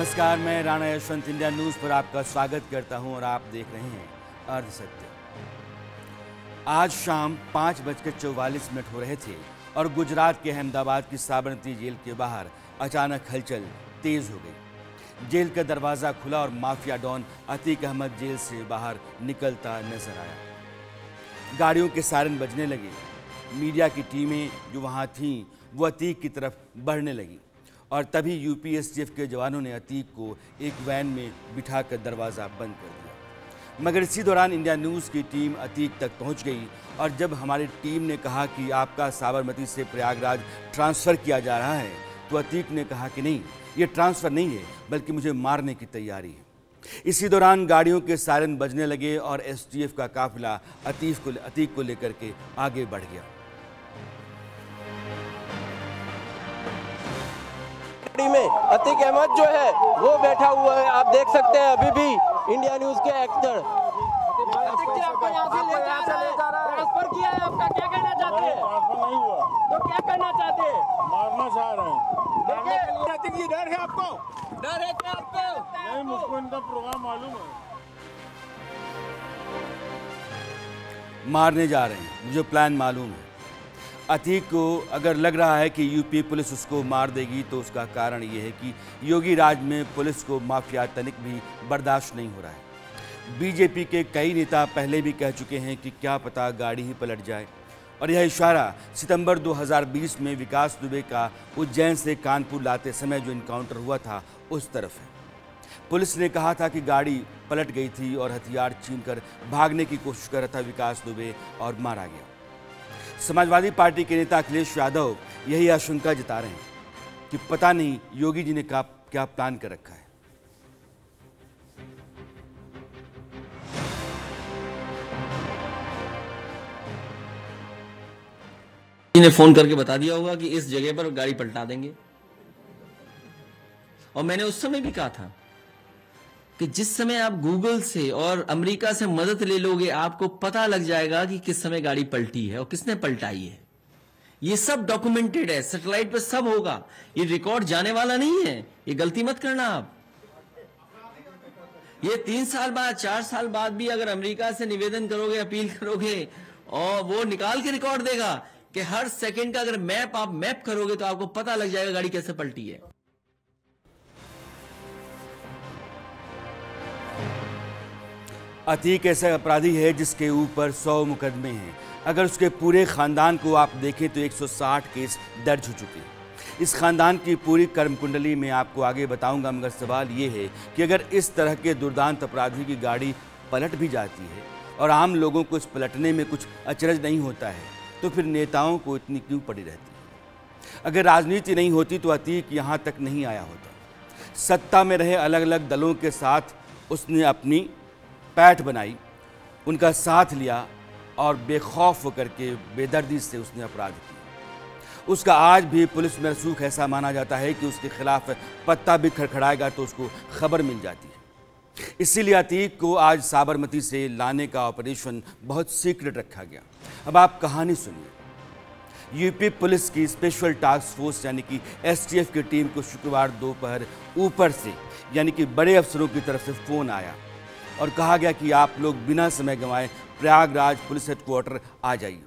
नमस्कार, मैं Rana Yashwant India news पर आपका स्वागत करता हूं और आप देख रहे हैं अर्धसत्य। आज शाम 5:44 हो रहे थे और गुजरात के अहमदाबाद की साबरमती जेल के बाहर अचानक हलचल तेज हो गई। जेल का दरवाज़ा खुला और mafia don Atiq Ahmed jail से बाहर निकलता नजर आया। गाड़ियों के सायरन बजने लगे। मीडिया की टीमें जो वहाँ थीं वो अतीक की तरफ बढ़ने लगी और तभी यूपी एसटीएफ के जवानों ने अतीक को एक वैन में बिठाकर दरवाज़ा बंद कर दिया। मगर इसी दौरान इंडिया न्यूज़ की टीम अतीक तक पहुंच गई और जब हमारी टीम ने कहा कि आपका साबरमती से प्रयागराज ट्रांसफ़र किया जा रहा है तो अतीक ने कहा कि नहीं, ये ट्रांसफ़र नहीं है बल्कि मुझे मारने की तैयारी है। इसी दौरान गाड़ियों के सायरन बजने लगे और एसटीएफ का काफिला अतीक को लेकर के आगे बढ़ गया। में अतीक अहमद जो है वो बैठा हुआ है, आप देख सकते हैं अभी भी इंडिया न्यूज के एक्टर। अतीक जी आपको यहाँ से ले जा रहा है, ट्रांसफर किया है आपका, क्या कहना चाहते हैं? ट्रांसफर नहीं हुआ तो क्या करना चाहते हैं? मारना चाह रहे हैं। अतीक जी डर है आपको? डर है क्या आपको? नहीं, मुझको इनका प्रोग्राम मालूम है। मारने जा रहे हैं, मुझे प्लान मालूम है। अतीक को अगर लग रहा है कि यूपी पुलिस उसको मार देगी तो उसका कारण ये है कि योगी राज में पुलिस को माफिया तनिक भी बर्दाश्त नहीं हो रहा है। बीजेपी के कई नेता पहले भी कह चुके हैं कि क्या पता गाड़ी ही पलट जाए और यह इशारा सितंबर 2020 में विकास दुबे का उज्जैन से कानपुर लाते समय जो इनकाउंटर हुआ था उस तरफ है। पुलिस ने कहा था कि गाड़ी पलट गई थी और हथियार छीनकर भागने की कोशिश कर रहा था विकास दुबे और मारा गया। समाजवादी पार्टी के नेता अखिलेश यादव यही आशंका जता रहे हैं कि पता नहीं योगी जी ने क्या प्लान कर रखा है। ने फोन करके बता दिया होगा कि इस जगह पर गाड़ी पलटा देंगे। और मैंने उस समय भी कहा था कि जिस समय आप गूगल से और अमेरिका से मदद ले लोगे आपको पता लग जाएगा कि किस समय गाड़ी पलटी है और किसने पलटाई है। ये सब डॉक्यूमेंटेड है, सैटेलाइट पर सब होगा, ये रिकॉर्ड जाने वाला नहीं है। ये गलती मत करना आप। ये 3 साल बाद 4 साल बाद भी अगर अमेरिका से निवेदन करोगे, अपील करोगे और वो निकाल के रिकॉर्ड देगा कि हर सेकंड का अगर आप मैप करोगे तो आपको पता लग जाएगा गाड़ी कैसे पलटी है। अतीक ऐसा अपराधी है जिसके ऊपर 100 मुकदमे हैं। अगर उसके पूरे खानदान को आप देखें तो 160 केस दर्ज हो चुके हैं। इस खानदान की पूरी कर्म कुंडली में आपको आगे बताऊंगा, मगर सवाल ये है कि अगर इस तरह के दुर्दांत अपराधी की गाड़ी पलट भी जाती है और आम लोगों को इस पलटने में कुछ अचरज नहीं होता है तो फिर नेताओं को इतनी क्यों पड़ी रहती है? अगर राजनीति नहीं होती तो अतीक यहाँ तक नहीं आया होता। सत्ता में रहे अलग अलग दलों के साथ उसने अपनी पैठ बनाई, उनका साथ लिया और बेखौफ होकर के बेदर्दी से उसने अपराध किया। उसका आज भी पुलिस में रसूख ऐसा माना जाता है कि उसके खिलाफ पत्ता भी खड़खड़ाएगा तो उसको खबर मिल जाती है। इसीलिए अतीक को आज साबरमती से लाने का ऑपरेशन बहुत सीक्रेट रखा गया। अब आप कहानी सुनिए। यूपी पुलिस की स्पेशल टास्क फोर्स यानी कि एसटीएफ की टीम को शुक्रवार दोपहर ऊपर से यानी कि बड़े अफसरों की तरफ से फ़ोन आया और कहा गया कि आप लोग बिना समय गंवाए प्रयागराज पुलिस हेडक्वार्टर आ जाइए।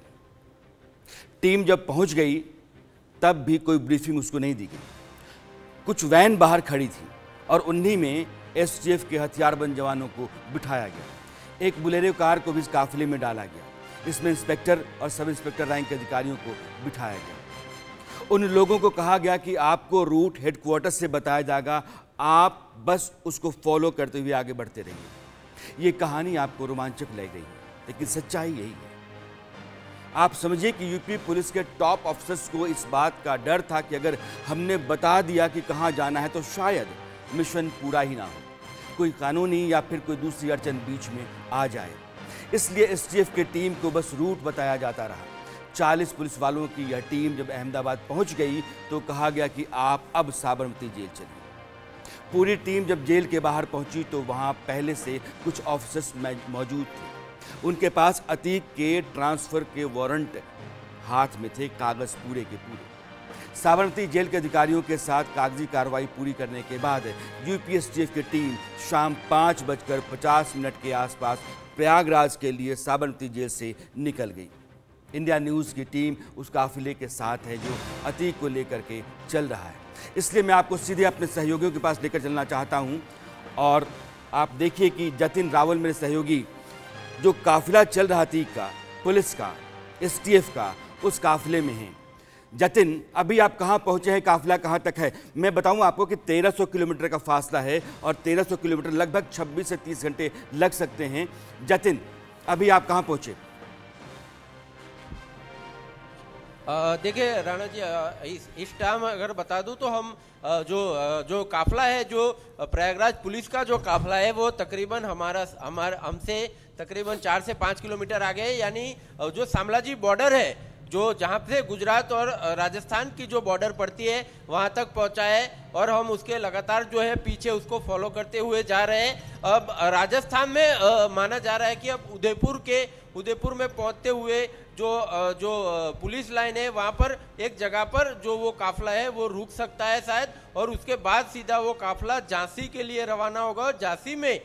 टीम जब पहुंच गई तब भी कोई ब्रीफिंग उसको नहीं दी गई। कुछ वैन बाहर खड़ी थी और उन्हीं में एसटीएफ के हथियारबंद जवानों को बिठाया गया। एक बुलेरो कार को भी इस काफिले में डाला गया। इसमें इंस्पेक्टर और सब इंस्पेक्टर रैंक के अधिकारियों को बिठाया गया। उन लोगों को कहा गया कि आपको रूट हेडक्वार्टर से बताया जाएगा, आप बस उसको फॉलो करते हुए आगे बढ़ते रहिए। ये कहानी आपको रोमांचक लग रही है लेकिन सच्चाई यही है। आप समझिए कि यूपी पुलिस के टॉप ऑफिसर्स को इस बात का डर था कि अगर हमने बता दिया कि कहाँ जाना है तो शायद मिशन पूरा ही ना हो, कोई कानूनी या फिर कोई दूसरी अड़चन बीच में आ जाए। इसलिए एसटीएफ की टीम को बस रूट बताया जाता रहा। 40 पुलिस वालों की यह टीम जब अहमदाबाद पहुंच गई तो कहा गया कि आप अब साबरमती जेल चलिए। पूरी टीम जब जेल के बाहर पहुंची तो वहां पहले से कुछ ऑफिसर्स मौजूद थे। उनके पास अतीक के ट्रांसफ़र के वारंट हाथ में थे, कागज़ पूरे के पूरे। साबरमती जेल के अधिकारियों के साथ कागजी कार्रवाई पूरी करने के बाद यूपीएसटीएफ की टीम शाम 5:50 के आसपास प्रयागराज के लिए साबरमती जेल से निकल गई। इंडिया न्यूज़ की टीम उस काफिले के साथ है जो अतीक को लेकर के चल रहा है, इसलिए मैं आपको सीधे अपने सहयोगियों के पास लेकर चलना चाहता हूं। और आप देखिए कि जतिन रावल मेरे सहयोगी, जो काफिला चल रहा अतीक का, पुलिस का, एसटीएफ का, उस काफिले में हैं। जतिन, अभी आप कहाँ पहुँचे हैं? काफिला कहाँ तक है? मैं बताऊं आपको कि 1300 किलोमीटर का फासला है और 1300 किलोमीटर लगभग 26 से 30 घंटे लग सकते हैं। जतिन, अभी आप कहाँ पहुँचे? देखिए राणा जी, इस टाइम अगर बता दूं तो हम जो काफिला है, जो प्रयागराज पुलिस का जो काफिला है, वो तकरीबन हमसे तकरीबन 4 से 5 किलोमीटर आगे, यानी जो शामलाजी बॉर्डर है, जो जहाँ से गुजरात और राजस्थान की जो बॉर्डर पड़ती है, वहाँ तक पहुँचा है और हम उसके लगातार जो है पीछे उसको फॉलो करते हुए जा रहे हैं। अब राजस्थान में माना जा रहा है कि अब उदयपुर में पहुँचते हुए जो पुलिस लाइन है, वहाँ पर एक जगह पर जो वो काफिला है वो रुक सकता है शायद, और उसके बाद सीधा वो काफिला झांसी के लिए रवाना होगा और झांसी में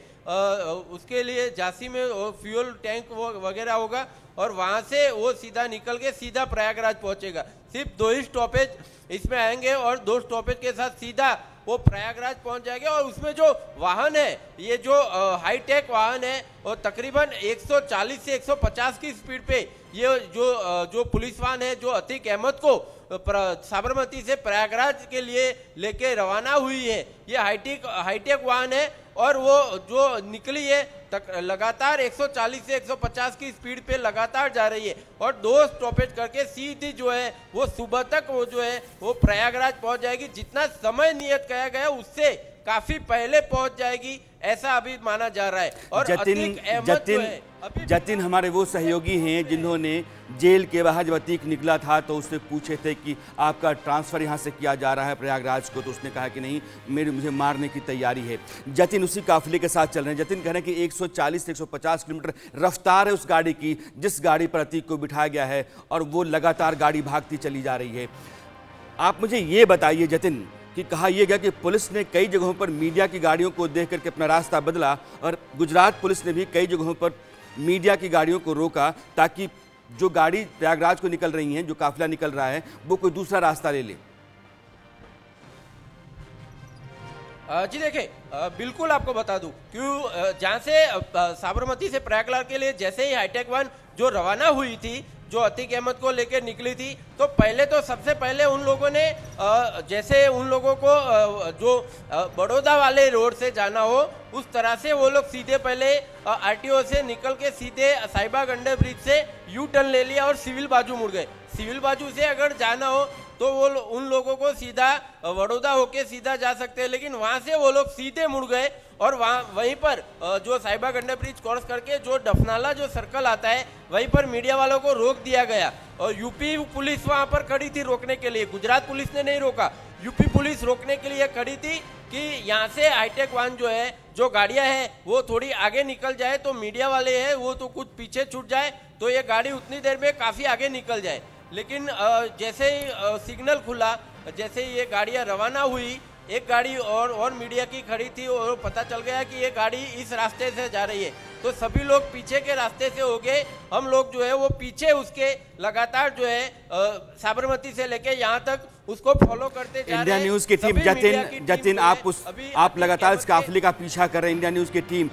उसके लिए झांसी में फ्यूल टैंक वगैरह होगा और वहां से वो सीधा निकल के सीधा प्रयागराज पहुंचेगा। सिर्फ 2 ही स्टॉपेज इसमें आएंगे और 2 स्टॉपेज के साथ सीधा वो प्रयागराज पहुंच जाएंगे। और उसमें जो वाहन है, ये जो हाईटेक वाहन है, और तकरीबन 140 से 150 की स्पीड पे ये जो पुलिस वाहन है, जो अतीक अहमद को साबरमती से प्रयागराज के लिए लेके रवाना हुई है, ये हाईटेक वाहन है और वो जो निकली है लगातार 140 से 150 की स्पीड पे लगातार जा रही है और 2 स्टॉपेज करके सीधी जो है वो सुबह तक वो जो है वो प्रयागराज पहुंच जाएगी। जितना समय नियत किया गया उससे काफी पहले पहुंच जाएगी, ऐसा अभी माना जा रहा है। और जतिन हमारे वो सहयोगी हैं जिन्होंने जेल के बाहर जब अतीक निकला था तो उससे पूछे थे कि आपका ट्रांसफ़र यहाँ से किया जा रहा है प्रयागराज को, तो उसने कहा कि नहीं, मुझे मारने की तैयारी है। जतिन उसी काफिले के साथ चल रहे हैं। जतिन कह रहे हैं कि 140 से 150 किलोमीटर रफ्तार है उस गाड़ी की जिस गाड़ी पर अतीक को बिठाया गया है और वो लगातार गाड़ी भागती चली जा रही है। आप मुझे ये बताइए जतिन कि कहा यह गया कि पुलिस ने कई जगहों पर मीडिया की गाड़ियों को देख करके अपना रास्ता बदला और गुजरात पुलिस ने भी कई जगहों पर मीडिया की गाड़ियों को रोका ताकि जो गाड़ी प्रयागराज को निकल रही हैं, जो काफिला निकल रहा है, वो कोई दूसरा रास्ता ले ले। जी देखिए, बिल्कुल आपको बता दूं, क्यों जहाँ से साबरमती से प्रयागराज के लिए जैसे ही हाईटेक वन जो रवाना हुई थी, जो अतीक अहमद को लेकर निकली थी, तो सबसे पहले उन लोगों ने जैसे उन लोगों को जो बड़ौदा वाले रोड से जाना हो उस तरह से वो लोग सीधे पहले आरटीओ से निकल के सीधे साहिबा गंडे ब्रिज से यू टर्न ले लिया और सिविल बाजू मुड़ गए। सिविल बाजू से अगर जाना हो तो वो उन लोगों को सीधा बड़ौदा होके सीधा जा सकते हैं, लेकिन वहां से वो लोग सीधे मुड़ गए और वहीं पर जो साहिबा गंडे ब्रिज क्रॉस करके जो डफनाला जो सर्कल आता है वहीं पर मीडिया वालों को रोक दिया गया और यूपी पुलिस वहां पर खड़ी थी रोकने के लिए। गुजरात पुलिस ने नहीं रोका, यूपी पुलिस रोकने के लिए खड़ी थी कि यहाँ से हाईटेक वन जो है, जो गाड़ियां हैं वो थोड़ी आगे निकल जाए तो मीडिया वाले हैं वो तो कुछ पीछे छूट जाए तो ये गाड़ी उतनी देर में काफ़ी आगे निकल जाए। लेकिन जैसे ही सिग्नल खुला, जैसे ही ये गाड़ियाँ रवाना हुई, एक गाड़ी और मीडिया की खड़ी थी और पता चल गया कि ये गाड़ी इस रास्ते से जा रही है, तो सभी लोग पीछे के रास्ते से हो गए। हम लोग जो है वो पीछे उसके लगातार जो है साबरमती से लेके यहाँ तक उसको फॉलो करते जा रहे हैं। इंडिया न्यूज़ की टीम जतिन आप लगातार इस काफिले का पीछा कर रहे हैं। इंडिया न्यूज़ की टीम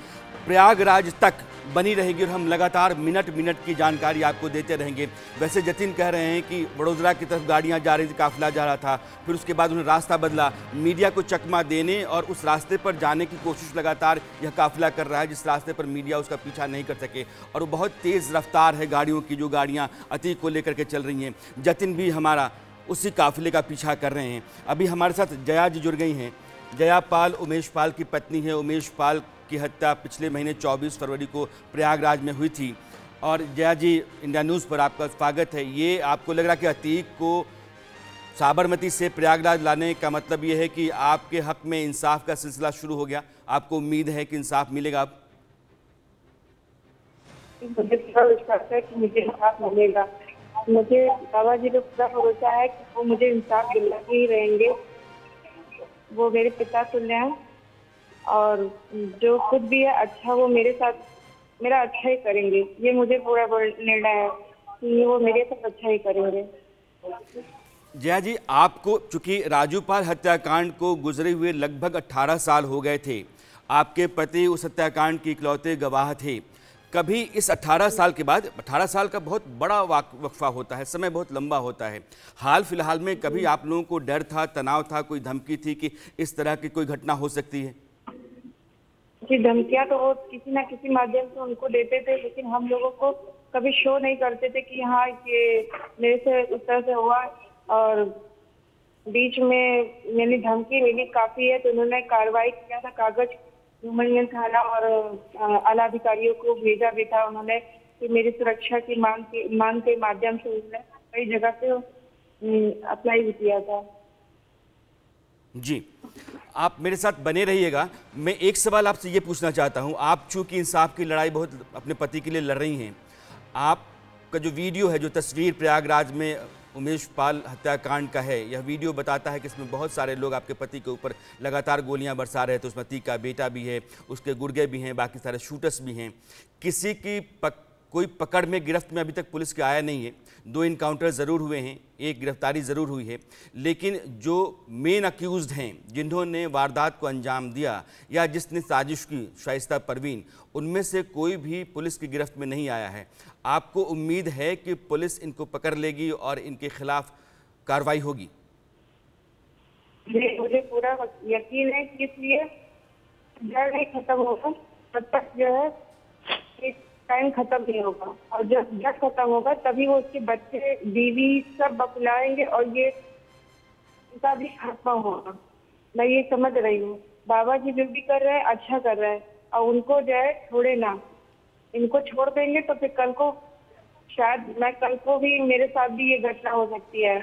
प्रयागराज तक बनी रहेगी और हम लगातार मिनट की जानकारी आपको देते रहेंगे। वैसे जतिन कह रहे हैं कि वडोदरा की तरफ गाड़ियां जा रही थी, काफिला जा रहा था, फिर उसके बाद उन्होंने रास्ता बदला, मीडिया को चकमा देने और उस रास्ते पर जाने की कोशिश लगातार यह काफिला कर रहा है जिस रास्ते पर मीडिया उसका पीछा नहीं कर सके और वो बहुत तेज़ रफ्तार है गाड़ियों की, जो गाड़ियाँ अतीक को लेकर के चल रही हैं। जतिन भी हमारा उसी काफिले का पीछा कर रहे हैं। अभी हमारे साथ जया जी जुड़ गई हैं। जया पाल उमेश पाल की पत्नी है। उमेश पाल की हत्या पिछले महीने 24 फरवरी को प्रयागराज में हुई थी। और जया जी, इंडिया न्यूज़ पर आपका स्वागत है। ये आपको लग रहा कि अतीक को साबरमती से प्रयागराज लाने का मतलब ये है कि आपके हक में इंसाफ का सिलसिला शुरू हो गया? आपको उम्मीद है कि इंसाफ मिलेगा? अब मुझे विश्वास है कि मुझे इंसाफ मिलेगा। मुझे बाबा जी पे पूरा भरोसा है कि वो मुझे इंसाफ दिला के ही रहेंगे। वो मेरे पिता तुल्य हैं और जो खुद भी है अच्छा, वो मेरे साथ मेरा अच्छा ही करेंगे। ये मुझे पूरा निर्णय है कि वो मेरे साथ अच्छा ही करेंगे। जया जी, आपको चूंकि राजूपाल हत्याकांड को गुजरे हुए लगभग 18 साल हो गए थे, आपके पति उस हत्याकांड के इकलौते गवाह थे। कभी इस 18 साल के बाद, 18 साल का बहुत बड़ा वक्फा होता है, समय बहुत लंबा होता है, हाल फिलहाल में कभी आप लोगों को डर था, तनाव था, कोई धमकी थी कि इस तरह की कोई घटना हो सकती है? जी, धमकियां तो वो किसी ना किसी माध्यम से उनको देते थे, लेकिन हम लोगों को कभी शो नहीं करते थे कि हाँ ये मेरे से उस तरह से हुआ। और बीच में मेरी धमकी मिली काफी है, तो उन्होंने कार्रवाई किया था, कागज ह्यूमन थाना और आला अधिकारियों को भेजा भी था उन्होंने कि मेरी सुरक्षा की मांग के माध्यम से उन्होंने कई जगह पे अप्लाई भी किया था। जी, आप मेरे साथ बने रहिएगा। मैं एक सवाल आपसे ये पूछना चाहता हूँ, आप चूंकि इंसाफ की लड़ाई बहुत अपने पति के लिए लड़ रही हैं, आपका जो वीडियो है, जो तस्वीर प्रयागराज में उमेश पाल हत्याकांड का है, यह वीडियो बताता है कि इसमें बहुत सारे लोग आपके पति के ऊपर लगातार गोलियां बरसा रहे थे। उसमें पति का बेटा भी है, उसके गुर्गे भी हैं, बाकी सारे शूटर्स भी हैं। किसी की कोई पकड़ में, गिरफ्त में अभी तक पुलिस के आया नहीं है। 2 इनकाउंटर ज़रूर हुए हैं, 1 गिरफ्तारी ज़रूर हुई है, लेकिन जो मेन अक्यूज़ड हैं, जिन्होंने वारदात को अंजाम दिया या जिसने साजिश की, शाइस्ता परवीन, उनमें से कोई भी पुलिस की गिरफ्त में नहीं आया है। आपको उम्मीद है कि पुलिस इनको पकड़ लेगी और इनके खिलाफ कार्रवाई होगी? मुझे पूरा यकीन है कि इसलिए डर नहीं खत्म होगा तब तक जो है टाइम खत्म नहीं होगा, और जब डर खत्म होगा तभी वो उसके बच्चे, बीवी सब बकुलाएंगे और ये इनका भी खत्म होगा। मैं ये समझ रही हूँ बाबा जी जो भी कर रहे हैं अच्छा कर रहे हैं, और उनको जो है छोड़े ना। इनको छोड़ देंगे तो फिर कल को शायद कल को भी मेरे साथ भी ये घटना हो सकती है।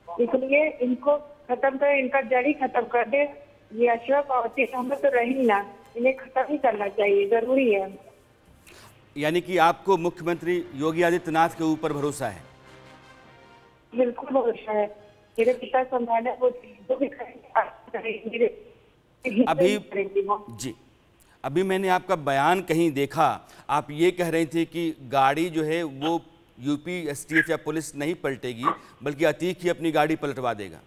इसलिए इनको खत्म कर, इनका जड़ ही खत्म कर दे। ये अशरफ और अहमद तो रही ना, इन्हें खत्म ही करना चाहिए, जरूरी है। यानी कि आपको मुख्यमंत्री योगी आदित्यनाथ के ऊपर भरोसा है? बिल्कुल भरोसा है। मेरे पिता संभाले, वो जो भी करेंगे अभी जी, अभी मैंने आपका बयान कहीं देखा, आप ये कह रही थी कि गाड़ी जो है वो यूपी एसटीएफ या पुलिस नहीं पलटेगी, बल्कि अतीक ही अपनी गाड़ी पलटवा देगा।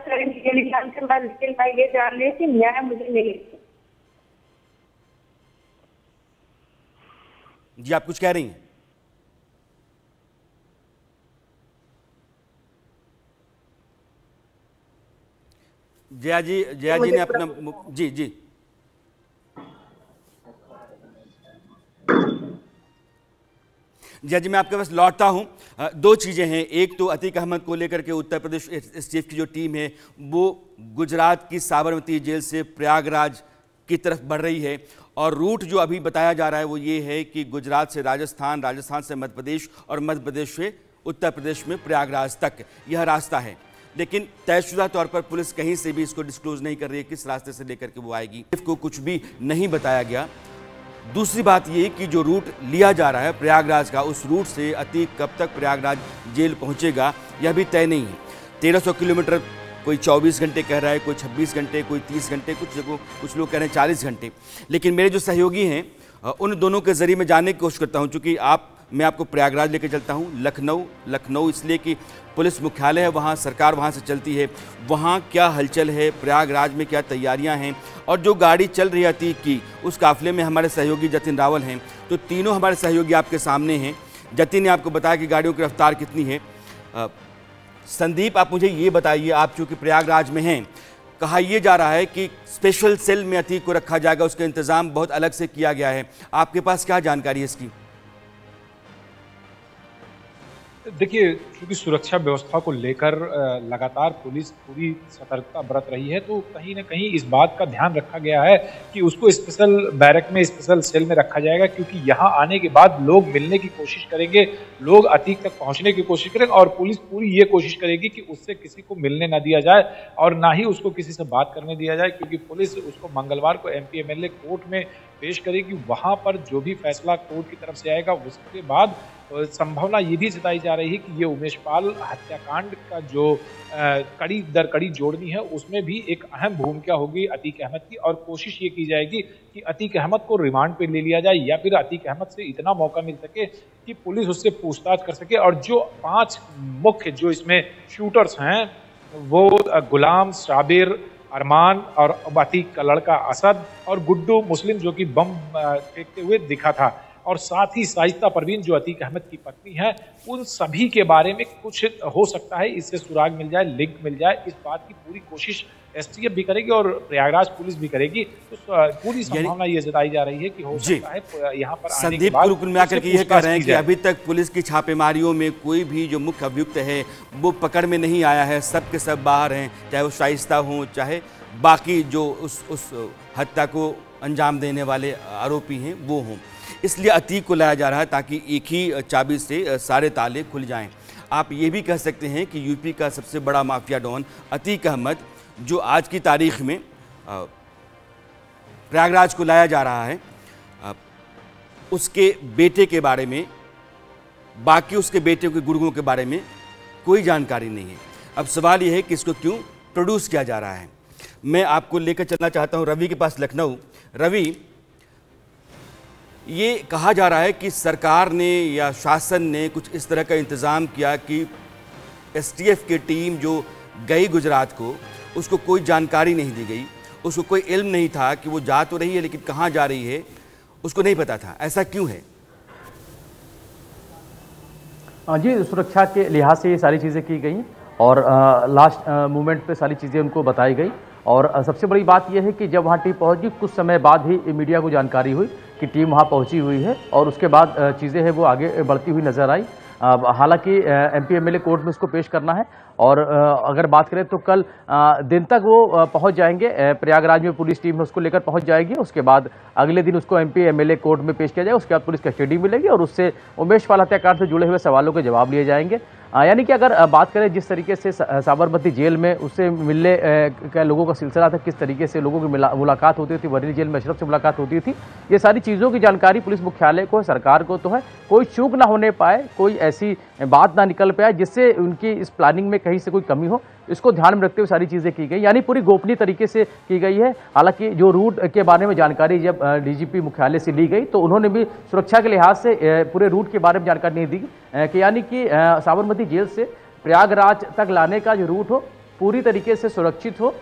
लेकिन मैं ये जान रही कि न्याय मुझे मिले। जी, आप कुछ कह रही हैं? जया जी ने अपना जी जी जया जी, मैं आपके पास लौटता हूं। 2 चीज़ें हैं। एक तो अतीक अहमद को लेकर के उत्तर प्रदेश एसटीएफ की जो टीम है वो गुजरात की साबरमती जेल से प्रयागराज की तरफ बढ़ रही है, और रूट जो अभी बताया जा रहा है वो ये है कि गुजरात से राजस्थान, राजस्थान से मध्य प्रदेश और मध्य प्रदेश से उत्तर प्रदेश में प्रयागराज तक यह रास्ता है। लेकिन तयशुदा तौर पर पुलिस कहीं से भी इसको डिस्क्लोज नहीं कर रही है किस रास्ते से लेकर के वो आएगी, को कुछ भी नहीं बताया गया। दूसरी बात ये कि जो रूट लिया जा रहा है प्रयागराज का, उस रूट से अतीक कब तक प्रयागराज जेल पहुंचेगा यह भी तय नहीं है। 1300 किलोमीटर कोई 24 घंटे कह रहा है, कोई 26 घंटे, कोई 30 घंटे, कुछ लोग कह रहे हैं 40 घंटे। लेकिन मेरे जो सहयोगी हैं उन दोनों के जरिए मैं जानने की कोशिश करता हूं, चूँकि मैं आपको प्रयागराज लेकर चलता हूं, लखनऊ इसलिए कि पुलिस मुख्यालय है वहां, सरकार वहां से चलती है। वहां क्या हलचल है, प्रयागराज में क्या तैयारियां हैं, और जो गाड़ी चल रही है अतीक की, उस काफिले में हमारे सहयोगी जतिन रावल हैं। तो तीनों हमारे सहयोगी आपके सामने हैं। जतिन ने आपको बताया कि गाड़ियों की रफ्तार कितनी है। संदीप, आप मुझे ये बताइए, आप चूँकि प्रयागराज में हैं, कहा यह जा रहा है कि स्पेशल सेल में अतीक को रखा जाएगा, उसका इंतजाम बहुत अलग से किया गया है। आपके पास क्या जानकारी है इसकी? देखिए, क्योंकि सुरक्षा व्यवस्था को लेकर लगातार पुलिस पूरी सतर्कता बरत रही है, तो कहीं न कहीं इस बात का ध्यान रखा गया है कि उसको स्पेशल बैरक में, स्पेशल सेल में रखा जाएगा, क्योंकि यहाँ आने के बाद लोग मिलने की कोशिश करेंगे, लोग अतीक तक पहुँचने की कोशिश करेंगे और पुलिस पूरी ये कोशिश करेगी कि उससे किसी को मिलने ना दिया जाए और ना ही उसको किसी से बात करने दिया जाए, क्योंकि पुलिस उसको मंगलवार को MP MLA कोर्ट में पेश करेगी। वहाँ पर जो भी फैसला कोर्ट की तरफ से आएगा, उसके बाद संभावना ये भी जताई जा रही है कि ये उमेश पाल हत्याकांड का जो कड़ी दर कड़ी जोड़नी है, उसमें भी एक अहम भूमिका होगी अतीक अहमद की और कोशिश ये की जाएगी कि अतीक अहमद को रिमांड पे ले लिया जाए या फिर अतीक अहमद से इतना मौका मिल सके कि पुलिस उससे पूछताछ कर सके। और जो 5 मुख्य जो इसमें शूटर्स हैं वो गुलाम, साबिर, अरमान और अतीक का लड़का असद और गुड्डू मुस्लिम जो कि बम फेंकते हुए दिखा था, और साथ ही साजिदा परवीन जो अतीक अहमद की पत्नी है, उन सभी के बारे में कुछ हो सकता है इससे सुराग मिल जाए, लिंक मिल जाए। इस बात की पूरी कोशिश STF भी करेगी और प्रयागराज पुलिस भी करेगी। तो पूरी संभावना ये जताई जा रही है कि हो सकता है यहाँ पर संदीप कुल में आकर के ये कह रहे हैं कि अभी तक पुलिस की छापेमारियों में कोई भी जो मुख्य अभियुक्त है वो पकड़ में नहीं आया है, सब के सब बाहर हैं, चाहे वो शाइस्ता हों, चाहे बाकी जो उस हत्या को अंजाम देने वाले आरोपी हैं वो हों। इसलिए अतीक को लाया जा रहा है ताकि एक ही चाबी से सारे ताले खुल जाएं। आप ये भी कह सकते हैं कि यूपी का सबसे बड़ा माफिया डॉन अतीक अहमद, जो आज की तारीख में प्रयागराज को लाया जा रहा है, उसके बेटे के बारे में, बाकी उसके बेटे के गुर्गों के बारे में कोई जानकारी नहीं है। अब सवाल यह है कि इसको क्यों प्रोड्यूस किया जा रहा है। मैं आपको लेकर चलना चाहता हूं रवि के पास, लखनऊ। रवि, ये कहा जा रहा है कि सरकार ने या शासन ने कुछ इस तरह का इंतज़ाम किया कि STF की टीम जो गई गुजरात को, उसको कोई जानकारी नहीं दी गई, उसको कोई इल्म नहीं था कि वो जा तो रही है लेकिन कहाँ जा रही है उसको नहीं पता था। ऐसा क्यों है? जी, सुरक्षा के लिहाज से ये सारी चीज़ें की गई और लास्ट मोमेंट पे सारी चीज़ें उनको बताई गई। और सबसे बड़ी बात यह है कि जब वहाँ टीम पहुँची, कुछ समय बाद ही मीडिया को जानकारी हुई कि टीम वहाँ पहुँची हुई है और उसके बाद चीज़ें हैं वो आगे बढ़ती हुई नज़र आई। हालांकि MP MLA कोर्ट में उसको पेश करना है और अगर बात करें तो कल दिन तक वो पहुंच जाएंगे। प्रयागराज में पुलिस टीम उसको लेकर पहुंच जाएगी। उसके बाद अगले दिन उसको MP MLA कोर्ट में पेश किया जाएगा। उसके बाद पुलिस कस्टडी मिलेगी और उससे उमेश पाल हत्याकांड से जुड़े हुए सवालों के जवाब लिए जाएंगे। यानी कि अगर बात करें जिस तरीके से साबरमती जेल में उससे मिलने का लोगों का सिलसिला था, किस तरीके से लोगों की मुलाकात होती थी, बरेली जेल में अशरफ से मुलाकात होती थी, ये सारी चीज़ों की जानकारी पुलिस मुख्यालय को, सरकार को तो है। कोई चूक ना होने पाए, कोई ऐसी बात ना निकल पाए जिससे उनकी इस प्लानिंग में कहीं से कोई कमी हो, इसको ध्यान में रखते हुए सारी चीज़ें की गई। यानी पूरी गोपनीय तरीके से की गई है। हालांकि जो रूट के बारे में जानकारी जब DGP मुख्यालय से ली गई तो उन्होंने भी सुरक्षा के लिहाज से पूरे रूट के बारे में जानकारी नहीं दी कि यानी कि साबरमती जेल से प्रयागराज तक लाने का जो रूट हो पूरी तरीके से सुरक्षित हो,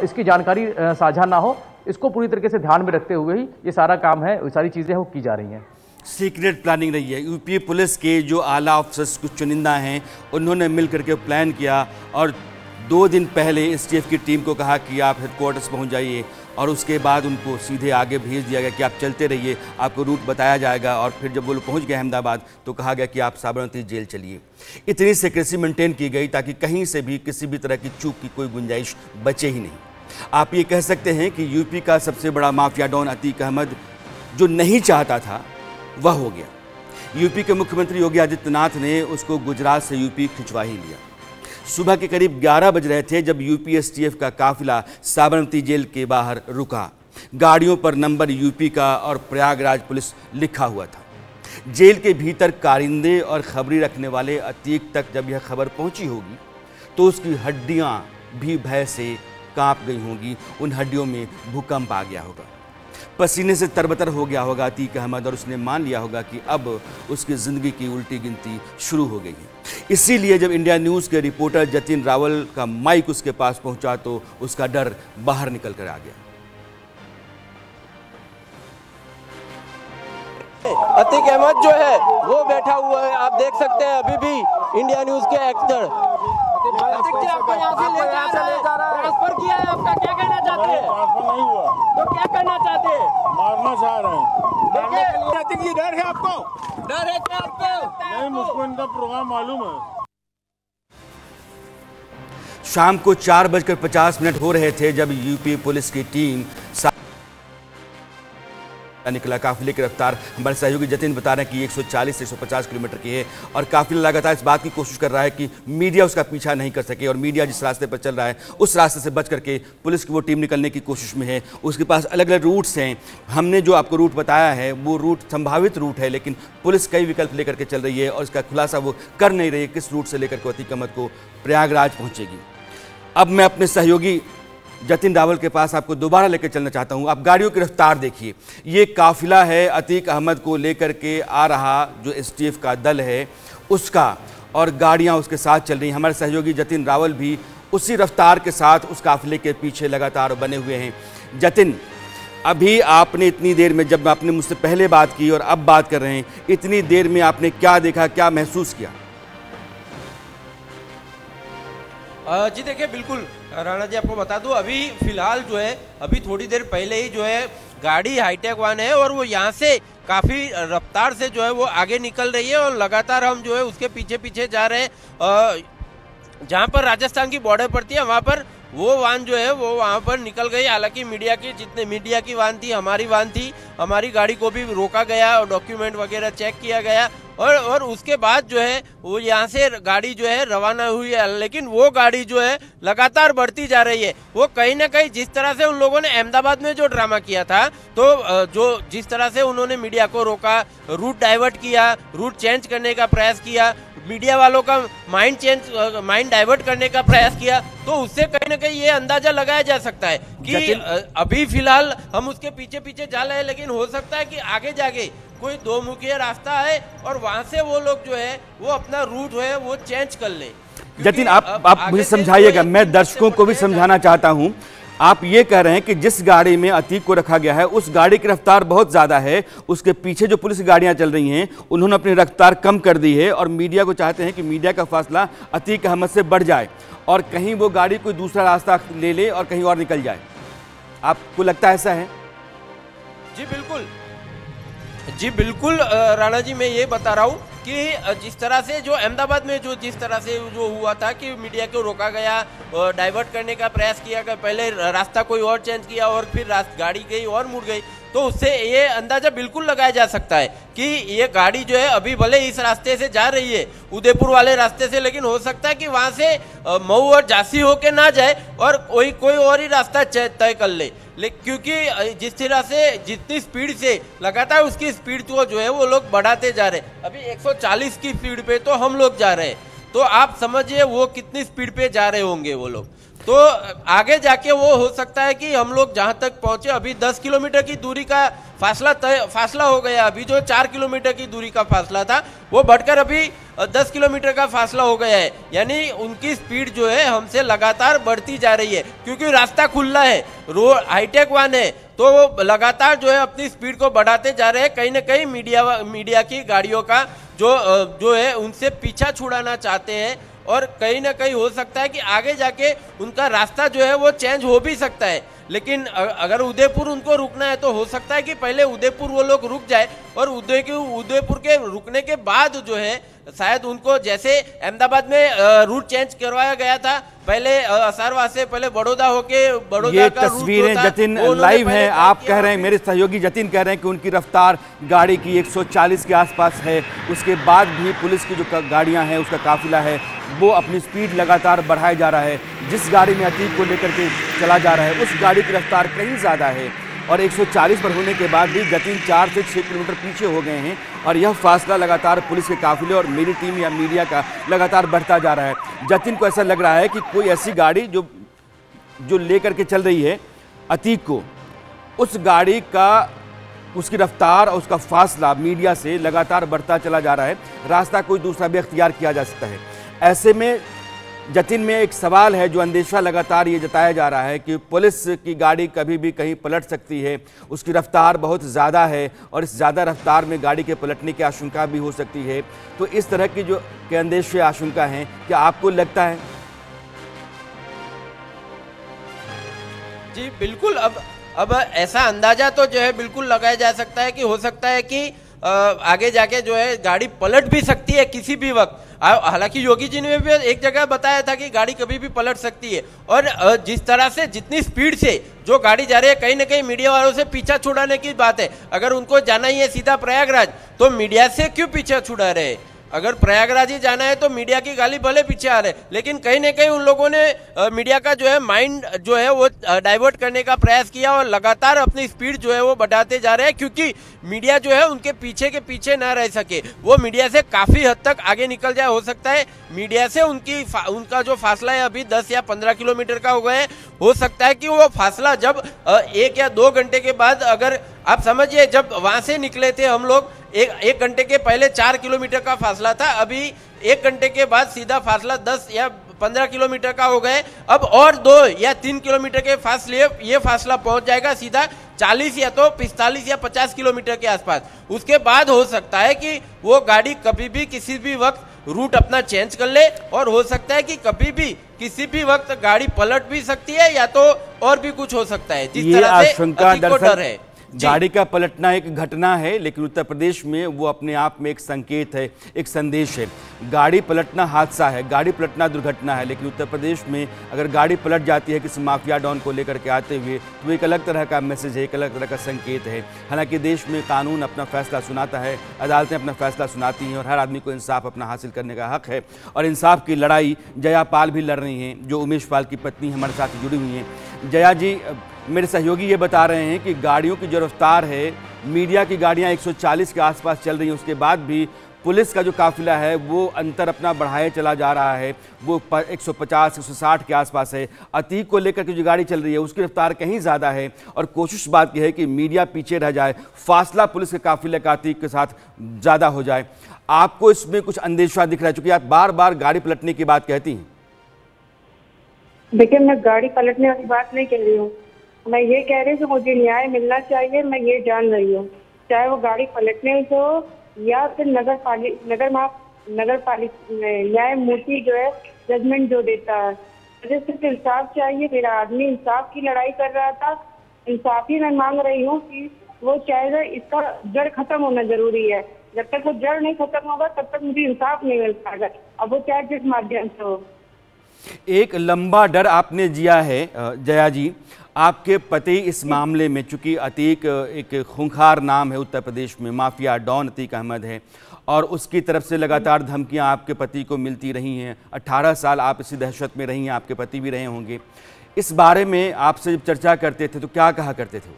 इसकी जानकारी साझा ना हो, इसको पूरी तरीके से ध्यान में रखते हुए ही ये सारा काम है, वो सारी चीज़ें वो की जा रही हैं। सीक्रेट प्लानिंग रही है। यूपी पुलिस के जो आला अफसर्स कुछ चुनिंदा हैं, उन्होंने मिल करके प्लान किया और 2 दिन पहले STF की टीम को कहा कि आप हेडक्वार्टर्स पहुंच जाइए और उसके बाद उनको सीधे आगे भेज दिया गया कि आप चलते रहिए, आपको रूट बताया जाएगा। और फिर जब वो लोग पहुँच गए अहमदाबाद तो कहा गया कि आप साबरमती जेल चलिए। इतनी सिक्रेसी मेंटेन की गई ताकि कहीं से भी किसी भी तरह की चूक की कोई गुंजाइश बचे ही नहीं। आप ये कह सकते हैं कि यूपी का सबसे बड़ा माफिया डॉन अतीक अहमद जो नहीं चाहता था वह हो गया। यूपी के मुख्यमंत्री योगी आदित्यनाथ ने उसको गुजरात से यूपी खिंचवा ही लिया। सुबह के करीब 11 बज रहे थे जब यूपी STF का काफिला साबरमती जेल के बाहर रुका। गाड़ियों पर नंबर यूपी का और प्रयागराज पुलिस लिखा हुआ था। जेल के भीतर कारिंदे और खबरी रखने वाले अतीक तक जब यह खबर पहुंची होगी तो उसकी हड्डियां भी भय से कांप गई होंगी। उन हड्डियों में भूकंप आ गया होगा, पसीने से तरबतर हो गया होगा अतीक अहमद और उसने मान लिया होगा कि अब उसकी ज़िंदगी की उल्टी गिनती शुरू हो गई है। इसीलिए जब इंडिया न्यूज़ के रिपोर्टर जतिन रावल का माइक उसके पास पहुंचा तो उसका डर बाहर निकल कर आ गया। अतीक अहमद जो है वो बैठा हुआ है, आप देख सकते हैं अभी भी इंडिया न्यूज़ के एक्टर। अतीक जी, आपको यहाँ से ले जा रहा है, ट्रांसफर किया है आपका, क्या कहना चाहते हैं? ट्रांसफर नहीं हुआ तो क्या करना चाहते हैं? मारना चाह रहे हैं। जतिन जी डर है आपको? डर है क्या आपको? नहीं, मुझको इनका प्रोग्राम मालूम है। शाम को 4:50 हो रहे थे जब यूपी पुलिस की टीम निकला। काफिले की रफ्तार हमारे सहयोगी जतिन बता रहे हैं कि 140 से 150 किलोमीटर की है और काफिला लगातार इस बात की कोशिश कर रहा है कि मीडिया उसका पीछा नहीं कर सके और मीडिया जिस रास्ते पर चल रहा है उस रास्ते से बच करके पुलिस की वो टीम निकलने की कोशिश में है। उसके पास अलग अलग रूट्स हैं। हमने जो आपको रूट बताया है वो रूट संभावित रूट है, लेकिन पुलिस कई विकल्प लेकर के चल रही है और इसका खुलासा वो कर नहीं रही है किस रूट से लेकर के अतीक अहमद को प्रयागराज पहुँचेगी। अब मैं अपने सहयोगी जतिन रावल के पास आपको दोबारा लेकर चलना चाहता हूं। आप गाड़ियों की रफ्तार देखिए, ये काफिला है अतीक अहमद को लेकर के आ रहा जो एसटीएफ का दल है उसका, और गाड़ियां उसके साथ चल रही हैं। हमारे सहयोगी जतिन रावल भी उसी रफ्तार के साथ उस काफिले के पीछे लगातार बने हुए हैं। जतिन, अभी आपने इतनी देर में, जब आपने मुझसे पहले बात की और अब बात कर रहे हैं, इतनी देर में आपने क्या देखा, क्या महसूस किया? जी देखिए, बिल्कुल राणा जी, आपको बता दूं, अभी फिलहाल जो है अभी थोड़ी देर पहले ही जो है गाड़ी हाईटेक वन है और वो यहाँ से काफ़ी रफ्तार से जो है वो आगे निकल रही है और लगातार हम जो है उसके पीछे पीछे जा रहे हैं। जहाँ पर राजस्थान की बॉर्डर पड़ती है वहाँ पर वो वाहन जो है वो वहाँ पर निकल गई। हालांकि जितने मीडिया की वाहन थी, हमारी वाहन थी, हमारी गाड़ी को भी रोका गया और डॉक्यूमेंट वगैरह चेक किया गया और उसके बाद जो है वो यहाँ से गाड़ी जो है रवाना हुई है। लेकिन वो गाड़ी जो है लगातार बढ़ती जा रही है। वो कहीं ना कहीं जिस तरह से उन लोगों ने अहमदाबाद में जो ड्रामा किया था, तो जो जिस तरह से उन्होंने मीडिया को रोका, रूट डाइवर्ट किया, रूट चेंज करने का प्रयास किया, मीडिया वालों का माइंड डाइवर्ट करने का प्रयास किया, तो उससे कहीं ना कहीं ये अंदाजा लगाया जा सकता है कि अभी फिलहाल हम उसके पीछे पीछे जा रहे हैं, लेकिन हो सकता है कि आगे जाके कोई दो मुखी रास्ता है और वहां से वो लोग जो है वो अपना रूट है वो चेंज कर ले। जतिन, आप मुझे समझाइएगा, मैं दर्शकों को भी समझाना चाहता हूं। आप ये कह रहे हैं कि जिस गाड़ी में अतीक को रखा गया है उस गाड़ी की रफ्तार बहुत ज़्यादा है, उसके पीछे जो पुलिस गाड़ियां चल रही हैं उन्होंने अपनी रफ्तार कम कर दी है और मीडिया को चाहते हैं कि मीडिया का फासला अतीक अहमद से बढ़ जाए और कहीं वो गाड़ी कोई दूसरा रास्ता ले ले और कहीं और निकल जाए। आपको लगता है ऐसा है? जी बिल्कुल राणा जी, मैं ये बता रहा हूँ कि जिस तरह से जो अहमदाबाद में जिस तरह से जो हुआ था कि मीडिया को रोका गया, डाइवर्ट करने का प्रयास किया गया, पहले रास्ता कोई और चेंज किया और फिर गाड़ी गई और मुड़ गई, तो उससे ये अंदाजा बिल्कुल लगाया जा सकता है कि ये गाड़ी जो है अभी भले इस रास्ते से जा रही है, उदयपुर वाले रास्ते से, लेकिन हो सकता है कि वहाँ से मऊ और झांसी होके ना जाए और कोई और ही रास्ता तय कर ले। क्योंकि जिस तरह से जितनी स्पीड से लगातार उसकी स्पीड को जो है वो लोग बढ़ाते जा रहे हैं। अभी 140 की स्पीड पे तो हम लोग जा रहे हैं, तो आप समझिए वो कितनी स्पीड पे जा रहे होंगे वो लोग। तो आगे जाके वो हो सकता है कि हम लोग जहां तक पहुंचे, अभी 10 किलोमीटर की दूरी का फासला हो गया। अभी जो 4 किलोमीटर की दूरी का फासला था वो बढ़कर अभी 10 किलोमीटर का फासला हो गया है। यानी उनकी स्पीड जो है हमसे लगातार बढ़ती जा रही है, क्योंकि रास्ता खुला है, रोड हाईटेक वन है, तो वो लगातार जो है अपनी स्पीड को बढ़ाते जा रहे हैं। कहीं ना कहीं मीडिया की गाड़ियों का जो है उनसे पीछा छुड़ाना चाहते हैं और कहीं ना कहीं हो सकता है कि आगे जाके उनका रास्ता जो है वो चेंज हो भी सकता है। लेकिन अगर उदयपुर उनको रुकना है तो हो सकता है कि पहले उदयपुर वो लोग रुक जाए और उदयपुर के रुकने के बाद जो है शायद उनको, जैसे अहमदाबाद में रूट चेंज करवाया गया था, पहले असारवा से पहले बड़ौदा होके बड़ौदा ये का तस्वीरें जतिन लाइव हैं। आप कह रहे हैं, मेरे सहयोगी जतिन कह रहे हैं कि उनकी रफ्तार गाड़ी की 140 के आसपास है, उसके बाद भी पुलिस की जो गाड़ियां हैं उसका काफिला है वो अपनी स्पीड लगातार बढ़ाया जा रहा है। जिस गाड़ी में अतीक को लेकर के चला जा रहा है उस गाड़ी की रफ्तार कहीं ज़्यादा है और 140 पर होने के बाद भी जतिन 4 से 6 किलोमीटर पीछे हो गए हैं और यह फासला लगातार पुलिस के काफिले और मेरी टीम या मीडिया का लगातार बढ़ता जा रहा है। जतिन को ऐसा लग रहा है कि कोई ऐसी गाड़ी जो लेकर के चल रही है अतीक को, उस गाड़ी का उसकी रफ्तार और उसका फासला मीडिया से लगातार बढ़ता चला जा रहा है। रास्ता कोई दूसरा भी अख्तियार किया जा सकता है। ऐसे में जतिन में एक सवाल है, जो अंदेशा लगातार ये जताया जा रहा है कि पुलिस की गाड़ी कभी भी कहीं पलट सकती है, उसकी रफ्तार बहुत ज़्यादा है और इस ज़्यादा रफ्तार में गाड़ी के पलटने की आशंका भी हो सकती है। तो इस तरह की जो के अंदेशे आशंका हैं, क्या आपको लगता है? जी बिल्कुल। अब अब ऐसा अंदाजा तो जो है बिल्कुल लगाया जा सकता है कि हो सकता है कि आगे जाके जो है गाड़ी पलट भी सकती है किसी भी वक्त। हालांकि योगी जी ने भी एक जगह बताया था कि गाड़ी कभी भी पलट सकती है, और जिस तरह से जितनी स्पीड से जो गाड़ी जा रही है, कहीं ना कहीं मीडिया वालों से पीछा छुड़ाने की बात है। अगर उनको जाना ही है सीधा प्रयागराज, तो मीडिया से क्यों पीछा छुड़ा रहे हैं? अगर प्रयागराज ही जाना है तो मीडिया की गाली भले पीछे आ रहे, लेकिन कहीं ना कहीं उन लोगों ने मीडिया का जो है माइंड जो है वो डाइवर्ट करने का प्रयास किया, और लगातार अपनी स्पीड जो है वो बढ़ाते जा रहे हैं, क्योंकि मीडिया जो है उनके पीछे के पीछे ना रह सके। वो मीडिया से काफी हद तक आगे निकल जाए। हो सकता है मीडिया से उनका जो फासला है अभी 10 या 15 किलोमीटर का हो गया है। हो सकता है कि वो फासला जब 1 या 2 घंटे के बाद, अगर आप समझिए जब वहां से निकले थे हम लोग, एक घंटे के पहले 4 किलोमीटर का फासला था, अभी 1 घंटे के बाद सीधा फासला 10 या 15 किलोमीटर का हो गए। अब और 2 या 3 किलोमीटर के फासले ये फासला पहुंच जाएगा सीधा 40 या तो 45 या 50 किलोमीटर के आसपास। उसके बाद हो सकता है कि वो गाड़ी कभी भी किसी भी वक्त रूट अपना चेंज कर ले, और हो सकता है कि कभी भी किसी भी वक्त गाड़ी पलट भी सकती है, या तो और भी कुछ हो सकता है, जिस तरह से अतीक को डर है। गाड़ी का पलटना एक घटना है, लेकिन उत्तर प्रदेश में वो अपने आप में एक संकेत है, एक संदेश है। गाड़ी पलटना हादसा है, गाड़ी पलटना दुर्घटना है, लेकिन उत्तर प्रदेश में अगर गाड़ी पलट जाती है किसी माफिया डॉन को लेकर के आते हुए, तो एक अलग तरह का मैसेज है, एक अलग तरह का संकेत है। हालांकि देश में कानून अपना फैसला सुनाता है, अदालतें अपना फैसला सुनाती हैं, और हर आदमी को इंसाफ अपना हासिल करने का हक है। और इंसाफ की लड़ाई जया पाल भी लड़ रही हैं, जो उमेश पाल की पत्नी हमारे साथ जुड़ी हुई हैं। जया जी, मेरे सहयोगी ये बता रहे हैं कि गाड़ियों की जो रफ्तार है, मीडिया की गाड़ियां 140 के आसपास चल रही हैं, उसके बाद भी पुलिस का जो काफिला है वो अंतर अपना बढ़ाए चला जा रहा है, वो 150 160 के आसपास है। अतीक को लेकर के जो गाड़ी चल रही है उसकी रफ्तार कहीं ज़्यादा है, और कोशिश बात यह है कि मीडिया पीछे रह जाए, फासला पुलिस के काफिले का अतीक के साथ ज़्यादा हो जाए। आपको इसमें कुछ अंदेशा दिख रहा है, चूँकि आप बार बार गाड़ी पलटने की बात कहती हैं? देखिए, मैं गाड़ी पलटने वाली बात नहीं कह रही हूँ, मैं ये कह रही हूँ कि मुझे न्याय मिलना चाहिए। मैं ये जान रही हूँ, चाहे वो गाड़ी पलटने से हो या फिर नगर पालिका न्यायमूर्ति जो है जजमेंट जो देता है, मुझे सिर्फ इंसाफ चाहिए। मेरा आदमी इंसाफ की लड़ाई कर रहा था, इंसाफ ही मैं मांग रही हूँ कि वो चाहे, इसका जड़ खत्म होना जरूरी है। जब तक वो जड़ नहीं खत्म होगा तब तक मुझे इंसाफ नहीं मिल पाएगा, अब वो चाहे जिस माध्यम से हो। एक लंबा डर आपने जिया है जया जी। आपके पति इस मामले में, चूंकि अतीक एक खूंखार नाम है उत्तर प्रदेश में, माफिया डॉन अतीक अहमद है, और उसकी तरफ से लगातार धमकियां आपके पति को मिलती रही हैं। 18 साल आप इसी दहशत में रही हैं, आपके पति भी रहे होंगे। इस बारे में आपसे जब चर्चा करते थे तो क्या कहा करते थे?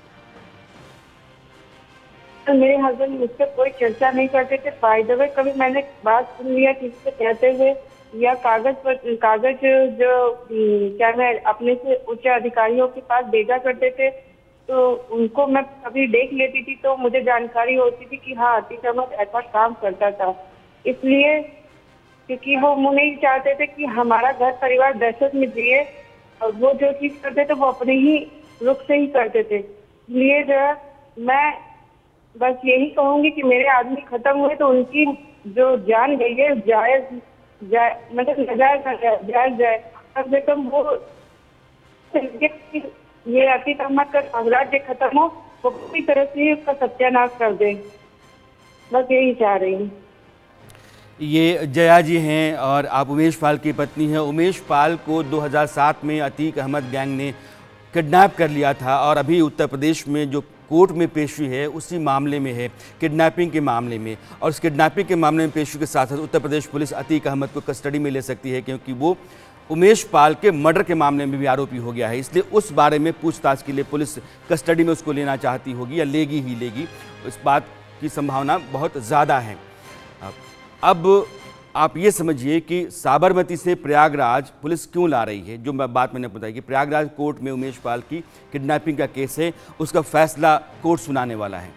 तो मेरे हस्बैंड मुझसे कोई चर्चा नहीं करते थे। बाय द वे, कभी मैंने बात सुन लिया किसी से कहते हुए या कागज जो क्या मैं अपने से उच्च अधिकारियों के पास भेजा करते थे, तो उनको मैं कभी देख लेती थी तो मुझे जानकारी होती थी कि हाँ, अतीक अहमद ऐसा काम करता था। इसलिए क्योंकि वो नहीं चाहते थे कि हमारा घर परिवार दहशत में जिए, और वो जो चीज करते थे वो अपने ही रुख से ही करते थे। इसलिए जो है मैं बस यही कहूंगी कि मेरे आदमी खत्म हुए तो उनकी जो जान गई है मतलब जायज जाए, कम से कम वो ये अतीक अहमद का साम्राज्य खत्म हो, वो पूरी तरह से उसका सत्यानाश कर दे, बस यही चाह रही हूँ। ये जया जी हैं और आप उमेश पाल की पत्नी हैं। उमेश पाल को 2007 में अतीक अहमद गैंग ने किडनैप कर लिया था, और अभी उत्तर प्रदेश में जो कोर्ट में पेशी है उसी मामले में है, किडनैपिंग के मामले में। और उस किडनैपिंग के मामले में पेशी के साथ साथ उत्तर प्रदेश पुलिस अतीक अहमद को कस्टडी में ले सकती है, क्योंकि वो उमेश पाल के मर्डर के मामले में भी आरोपी हो गया है। इसलिए उस बारे में पूछताछ के लिए पुलिस कस्टडी में उसको लेना चाहती होगी, या लेगी ही लेगी, इस बात की संभावना बहुत ज़्यादा है। अब आप ये समझिए कि साबरमती से प्रयागराज पुलिस क्यों ला रही है। जो बात मैंने बताई कि प्रयागराज कोर्ट में उमेश पाल की किडनैपिंग का केस है, उसका फैसला कोर्ट सुनाने वाला है।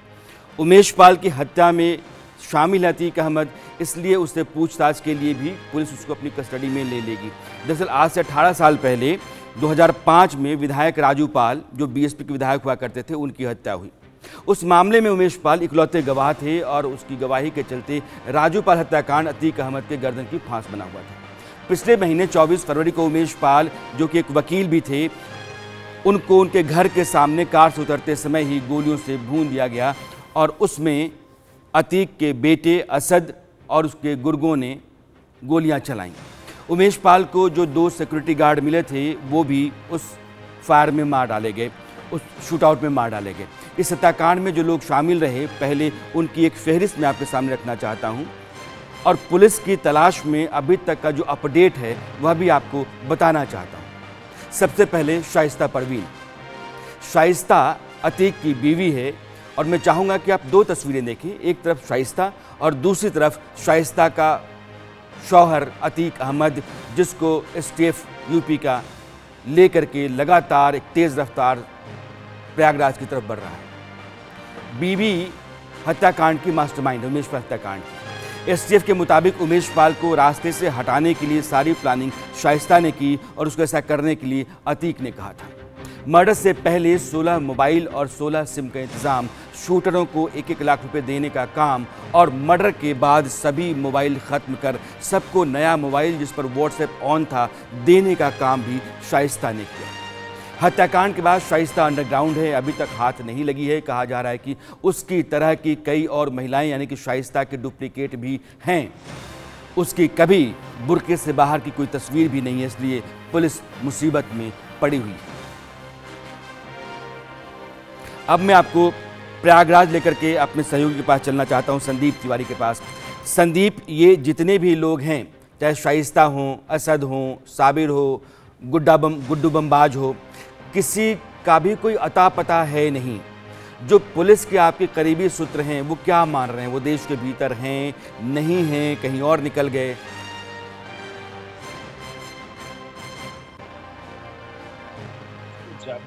उमेश पाल की हत्या में शामिल है अतीक अहमद, इसलिए उससे पूछताछ के लिए भी पुलिस उसको अपनी कस्टडी में ले लेगी। दरअसल आज से 18 साल पहले 2005 में विधायक राजू पाल, जो बीएसपी के विधायक हुआ करते थे, उनकी हत्या हुई। उस मामले में उमेश पाल इकलौते गवाह थे, और उसकी गवाही के चलते राजू पाल हत्याकांड अतीक अहमद के गर्दन की फांस बना हुआ था। पिछले महीने 24 फरवरी को उमेश पाल, जो कि एक वकील भी थे, उनको उनके घर के सामने कार से उतरते समय ही गोलियों से भून दिया गया और उसमें अतीक के बेटे असद और उसके गुर्गों ने गोलियां चलाईं। उमेश पाल को जो 2 सिक्योरिटी गार्ड मिले थे वो भी उस फायर में मार डाले गए, उस शूटआउट में मार डाले गए। इस हत्याकांड में जो लोग शामिल रहे, पहले उनकी एक फहरिस्त मैं आपके सामने रखना चाहता हूं और पुलिस की तलाश में अभी तक का जो अपडेट है वह भी आपको बताना चाहता हूं। सबसे पहले शाइस्ता परवीन। शाइस्ता अतीक की बीवी है और मैं चाहूँगा कि आप 2 तस्वीरें देखें, एक तरफ शाइस्ता और दूसरी तरफ शाइस्ता का शौहर अतीक अहमद, जिसको STF यूपी का लेकर के लगातार एक तेज़ रफ्तार प्रयागराज की तरफ बढ़ रहा है। बीवी हत्याकांड की मास्टरमाइंड, उमेश पाल हत्याकांड की। STF के मुताबिक उमेश पाल को रास्ते से हटाने के लिए सारी प्लानिंग शाइस्ता ने की और उसको ऐसा करने के लिए अतीक ने कहा था। मर्डर से पहले 16 मोबाइल और 16 सिम का इंतजाम, शूटरों को 1-1 लाख रुपए देने का काम और मर्डर के बाद सभी मोबाइल खत्म कर सबको नया मोबाइल जिस पर व्हाट्सएप ऑन था देने का काम भी शाइस्ता ने किया। हत्याकांड के बाद शाइस्ता अंडरग्राउंड है, अभी तक हाथ नहीं लगी है। कहा जा रहा है कि उसकी तरह की कई और महिलाएं यानी कि शाइस्ता के डुप्लीकेट भी हैं। उसकी कभी बुर्के से बाहर की कोई तस्वीर भी नहीं है, इसलिए पुलिस मुसीबत में पड़ी हुई है। अब मैं आपको प्रयागराज लेकर के अपने सहयोगी के पास चलना चाहता हूं, संदीप तिवारी के पास। संदीप, ये जितने भी लोग हैं, चाहे शाइस्ता हों, असद हों, साबिर हो, गुड्डू बमबाज हो, किसी का भी कोई अता पता है नहीं। जो पुलिस के आपके करीबी सूत्र हैं वो क्या मान रहे हैं? वो देश के भीतर हैं, नहीं हैं, कहीं और निकल गए?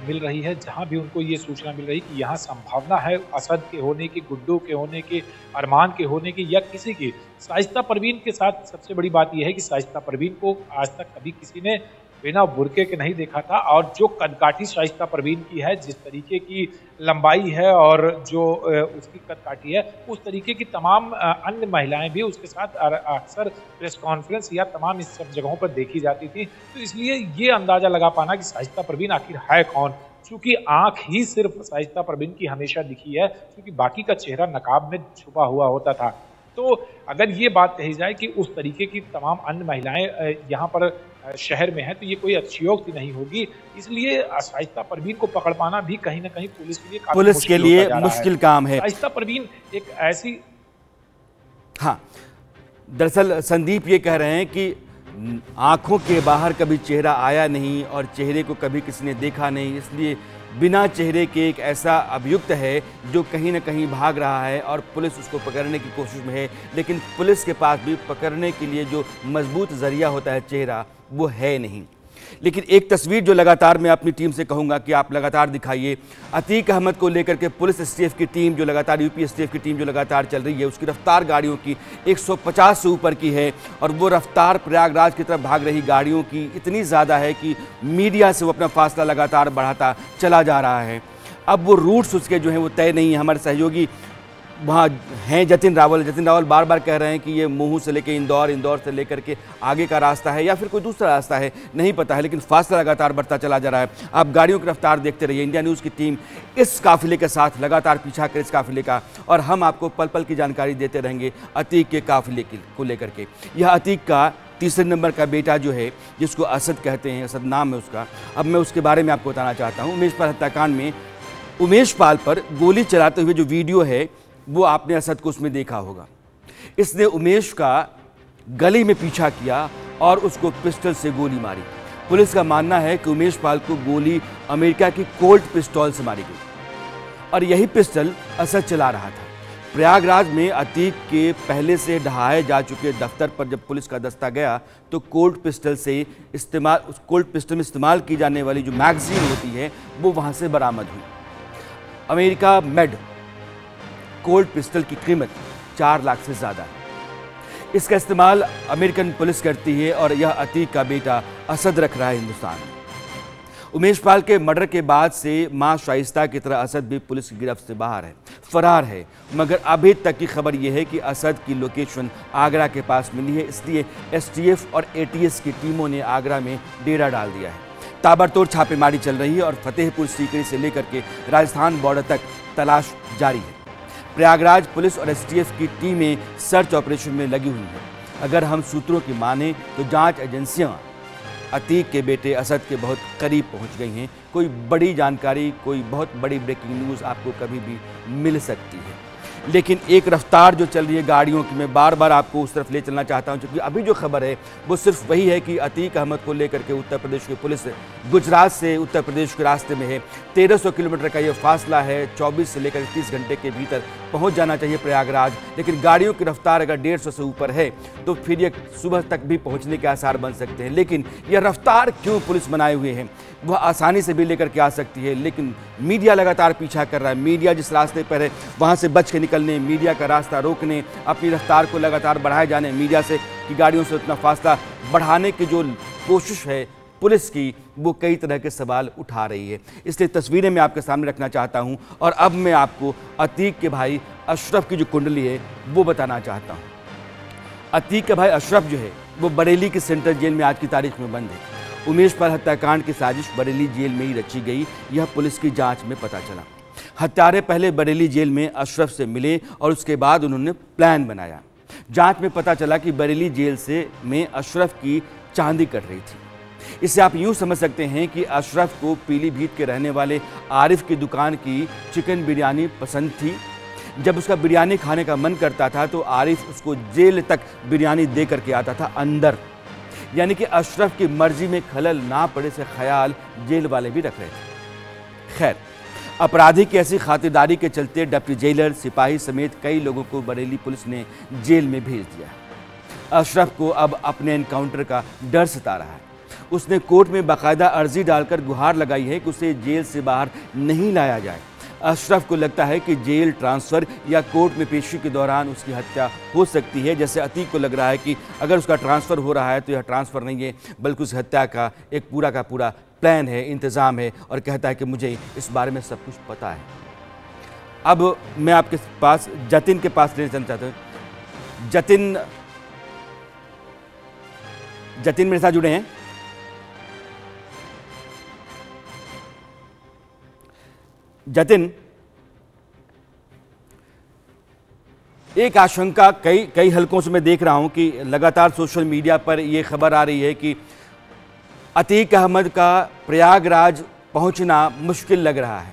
मिल रही है, जहां भी उनको ये सूचना मिल रही कि यहाँ संभावना है असद के होने की, गुड्डू के होने की, अरमान के होने की या किसी की। शाइस्ता परवीन के साथ सबसे बड़ी बात यह है कि शाइस्ता परवीन को आज तक कभी किसी ने बिना बुर्के के नहीं देखा था और जो कदकाठी शाइस्ता परवीन की है, जिस तरीके की लंबाई है और जो उसकी कदकाठी है, उस तरीके की तमाम अन्य महिलाएं भी उसके साथ अक्सर प्रेस कॉन्फ्रेंस या तमाम इस सब जगहों पर देखी जाती थी। तो इसलिए ये अंदाजा लगा पाना कि शाइस्ता परवीन आखिर है कौन, क्योंकि आंख ही सिर्फ शाइस्ता परवीन की हमेशा दिखी है, क्योंकि बाकी का चेहरा नकाब में छुपा हुआ होता था। तो अगर ये बात कही जाए कि उस तरीके की तमाम अन्य महिलाएं यहाँ पर शहर में है तो ये कोई अतिशयोक्ति नहीं होगी। इसलिए शाइस्ता परवीन को पकड़ पाना भी कहीं ना कहीं पुलिस के लिए पुलिस के लिए मुश्किल काम है। शाइस्ता परवीन एक ऐसी, हाँ, दरअसल संदीप ये कह रहे हैं कि आंखों के बाहर कभी चेहरा आया नहीं और चेहरे को कभी किसी ने देखा नहीं, इसलिए बिना चेहरे के एक ऐसा अभियुक्त है जो कहीं ना कहीं भाग रहा है और पुलिस उसको पकड़ने की कोशिश में है। लेकिन पुलिस के पास भी पकड़ने के लिए जो मजबूत जरिया होता है चेहरा, वो है नहीं। लेकिन एक तस्वीर जो लगातार मैं अपनी टीम से कहूंगा कि आप लगातार दिखाइए, अतीक अहमद को लेकर के पुलिस STF की टीम जो लगातार, यूपी STF की टीम जो लगातार चल रही है, उसकी रफ्तार गाड़ियों की 150 से ऊपर की है और वो रफ्तार प्रयागराज की तरफ भाग रही गाड़ियों की इतनी ज़्यादा है कि मीडिया से वो अपना फासला लगातार बढ़ाता चला जा रहा है। अब वो रूट्स उसके जो हैं वो तय नहीं है। हमारे सहयोगी वहाँ हैं जतिन रावल बार बार कह रहे हैं कि ये महू से लेकर इंदौर से लेकर के आगे का रास्ता है या फिर कोई दूसरा रास्ता है, नहीं पता है, लेकिन फासला लगातार बढ़ता चला जा रहा है। आप गाड़ियों की रफ्तार देखते रहिए। इंडिया न्यूज़ की टीम इस काफिले के साथ लगातार पीछा करे इस काफिले का और हम आपको पल पल की जानकारी देते रहेंगे अतीक के काफिले को लेकर के। यह अतीक का तीसरे नंबर का बेटा जो है, जिसको असद कहते हैं, असद नाम है उसका। अब मैं उसके बारे में आपको बताना चाहता हूँ। उमेश पाल हत्याकांड में उमेश पाल पर गोली चलाते हुए जो वीडियो है वो आपने असद को उसमें देखा होगा। इसने उमेश का गले में पीछा किया और उसको पिस्टल से गोली मारी। पुलिस का मानना है कि उमेश पाल को गोली अमेरिका की कोल्ट पिस्तौल से मारी गई और यही पिस्टल असद चला रहा था। प्रयागराज में अतीक के पहले से ढहाए जा चुके दफ्तर पर जब पुलिस का दस्ता गया तो कोल्ट पिस्टल में इस्तेमाल की जाने वाली जो मैगजीन होती है वो वहाँ से बरामद हुई। अमेरिका मेड कोल्ट पिस्टल की कीमत 4 लाख से ज़्यादा है। इसका इस्तेमाल अमेरिकन पुलिस करती है और यह अतीक का बेटा असद रख रहा है हिंदुस्तान में। उमेश पाल के मर्डर के बाद से मां शाइस्ता की तरह असद भी पुलिस की गिरफ्त से बाहर है, फरार है। मगर अभी तक की खबर यह है कि असद की लोकेशन आगरा के पास मिली है, इसलिए STF और ATS की टीमों ने आगरा में डेरा डाल दिया है। ताबड़तोड़ छापेमारी चल रही है और फतेहपुर सीकरी से लेकर के राजस्थान बॉर्डर तक तलाश जारी है। प्रयागराज पुलिस और एसटीएफ की टीमें सर्च ऑपरेशन में लगी हुई हैं। अगर हम सूत्रों की माने तो जांच एजेंसियां अतीक के बेटे असद के बहुत करीब पहुंच गई हैं। कोई बड़ी जानकारी, कोई बहुत बड़ी ब्रेकिंग न्यूज़ आपको कभी भी मिल सकती है, लेकिन एक रफ्तार जो चल रही है गाड़ियों की, मैं बार बार आपको उस तरफ ले चलना चाहता हूं, क्योंकि अभी जो खबर है वो सिर्फ वही है कि अतीक अहमद को लेकर के उत्तर प्रदेश की पुलिस गुजरात से उत्तर प्रदेश के रास्ते में है। 1300 किलोमीटर का ये फासला है, 24 से लेकर 30 घंटे के भीतर पहुंच जाना चाहिए प्रयागराज, लेकिन गाड़ियों की रफ्तार अगर 150 से ऊपर है तो फिर ये सुबह तक भी पहुंचने के आसार बन सकते हैं। लेकिन यह रफ्तार क्यों पुलिस बनाए हुए हैं? वह आसानी से भी लेकर के आ सकती है, लेकिन मीडिया लगातार पीछा कर रहा है। मीडिया जिस रास्ते पर है वहाँ से बच के निकलने, मीडिया का रास्ता रोकने, अपनी रफ्तार को लगातार बढ़ाए जाने, मीडिया से की गाड़ियों से उतना फासला बढ़ाने की जो कोशिश है पुलिस की, वो कई तरह के सवाल उठा रही है। इसलिए तस्वीरें मैं आपके सामने रखना चाहता हूं और अब मैं आपको अतीक के भाई अशरफ की जो कुंडली है वो बताना चाहता हूं। अतीक का भाई अशरफ जो है वो बरेली की सेंट्रल जेल में आज की तारीख में बंद है। उमेश पाल हत्याकांड की साजिश बरेली जेल में ही रची गई, यह पुलिस की जांच में पता चला। हत्यारे पहले बरेली जेल में अशरफ से मिले और उसके बाद उन्होंने प्लान बनाया। जांच में पता चला कि बरेली जेल में अशरफ की चांदी कट रही थी। इससे आप यूं समझ सकते हैं कि अशरफ को पीलीभीत के रहने वाले आरिफ की दुकान की चिकन बिरयानी पसंद थी। जब उसका बिरयानी खाने का मन करता था तो आरिफ उसको जेल तक बिरयानी दे करके आता था अंदर, यानी कि अशरफ की मर्जी में खलल ना पड़े से ख्याल जेल वाले भी रख रहे थे। खैर, अपराधी की ऐसी खातिरदारी के चलते डिप्टी जेलर, सिपाही समेत कई लोगों को बरेली पुलिस ने जेल में भेज दिया। अशरफ को अब अपने एनकाउंटर का डर सता रहा है। उसने कोर्ट में बाकायदा अर्जी डालकर गुहार लगाई है कि उसे जेल से बाहर नहीं लाया जाए। अशरफ को लगता है कि जेल ट्रांसफ़र या कोर्ट में पेशी के दौरान उसकी हत्या हो सकती है, जैसे अतीक को लग रहा है कि अगर उसका ट्रांसफ़र हो रहा है तो यह ट्रांसफ़र नहीं है बल्कि उस हत्या का एक पूरा का पूरा प्लान है, इंतज़ाम है, और कहता है कि मुझे इस बारे में सब कुछ पता है। अब मैं आपके पास जतिन के पास ले जाना चाहता हूँ। जतिन मेरे साथ जुड़े हैं। जतिन, एक आशंका कई हलकों से मैं देख रहा हूं कि लगातार सोशल मीडिया पर यह खबर आ रही है कि अतीक अहमद का प्रयागराज पहुंचना मुश्किल लग रहा है।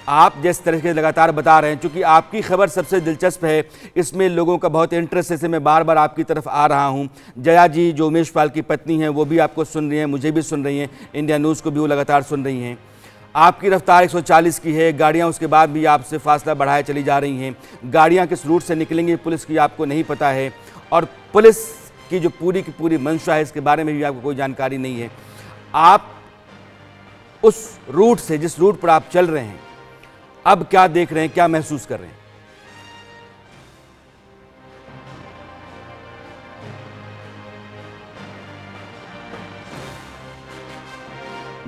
आप जिस तरह से लगातार बता रहे हैं, चूंकि आपकी खबर सबसे दिलचस्प है, इसमें लोगों का बहुत इंटरेस्ट है, इससे मैं बार बार आपकी तरफ आ रहा हूं। जया जी जो उमेश पाल की पत्नी हैं वो भी आपको सुन रही हैं, मुझे भी सुन रही हैं, इंडिया न्यूज़ को भी वो लगातार सुन रही हैं। आपकी रफ्तार 140 की है, गाड़ियां उसके बाद भी आपसे फासला बढ़ाए चली जा रही हैं। गाड़ियां किस रूट से निकलेंगी पुलिस की आपको नहीं पता है, और पुलिस की जो पूरी की पूरी मंशा है इसके बारे में भी आपको कोई जानकारी नहीं है। आप उस रूट से, जिस रूट पर आप चल रहे हैं, अब क्या देख रहे हैं, क्या महसूस कर रहे हैं?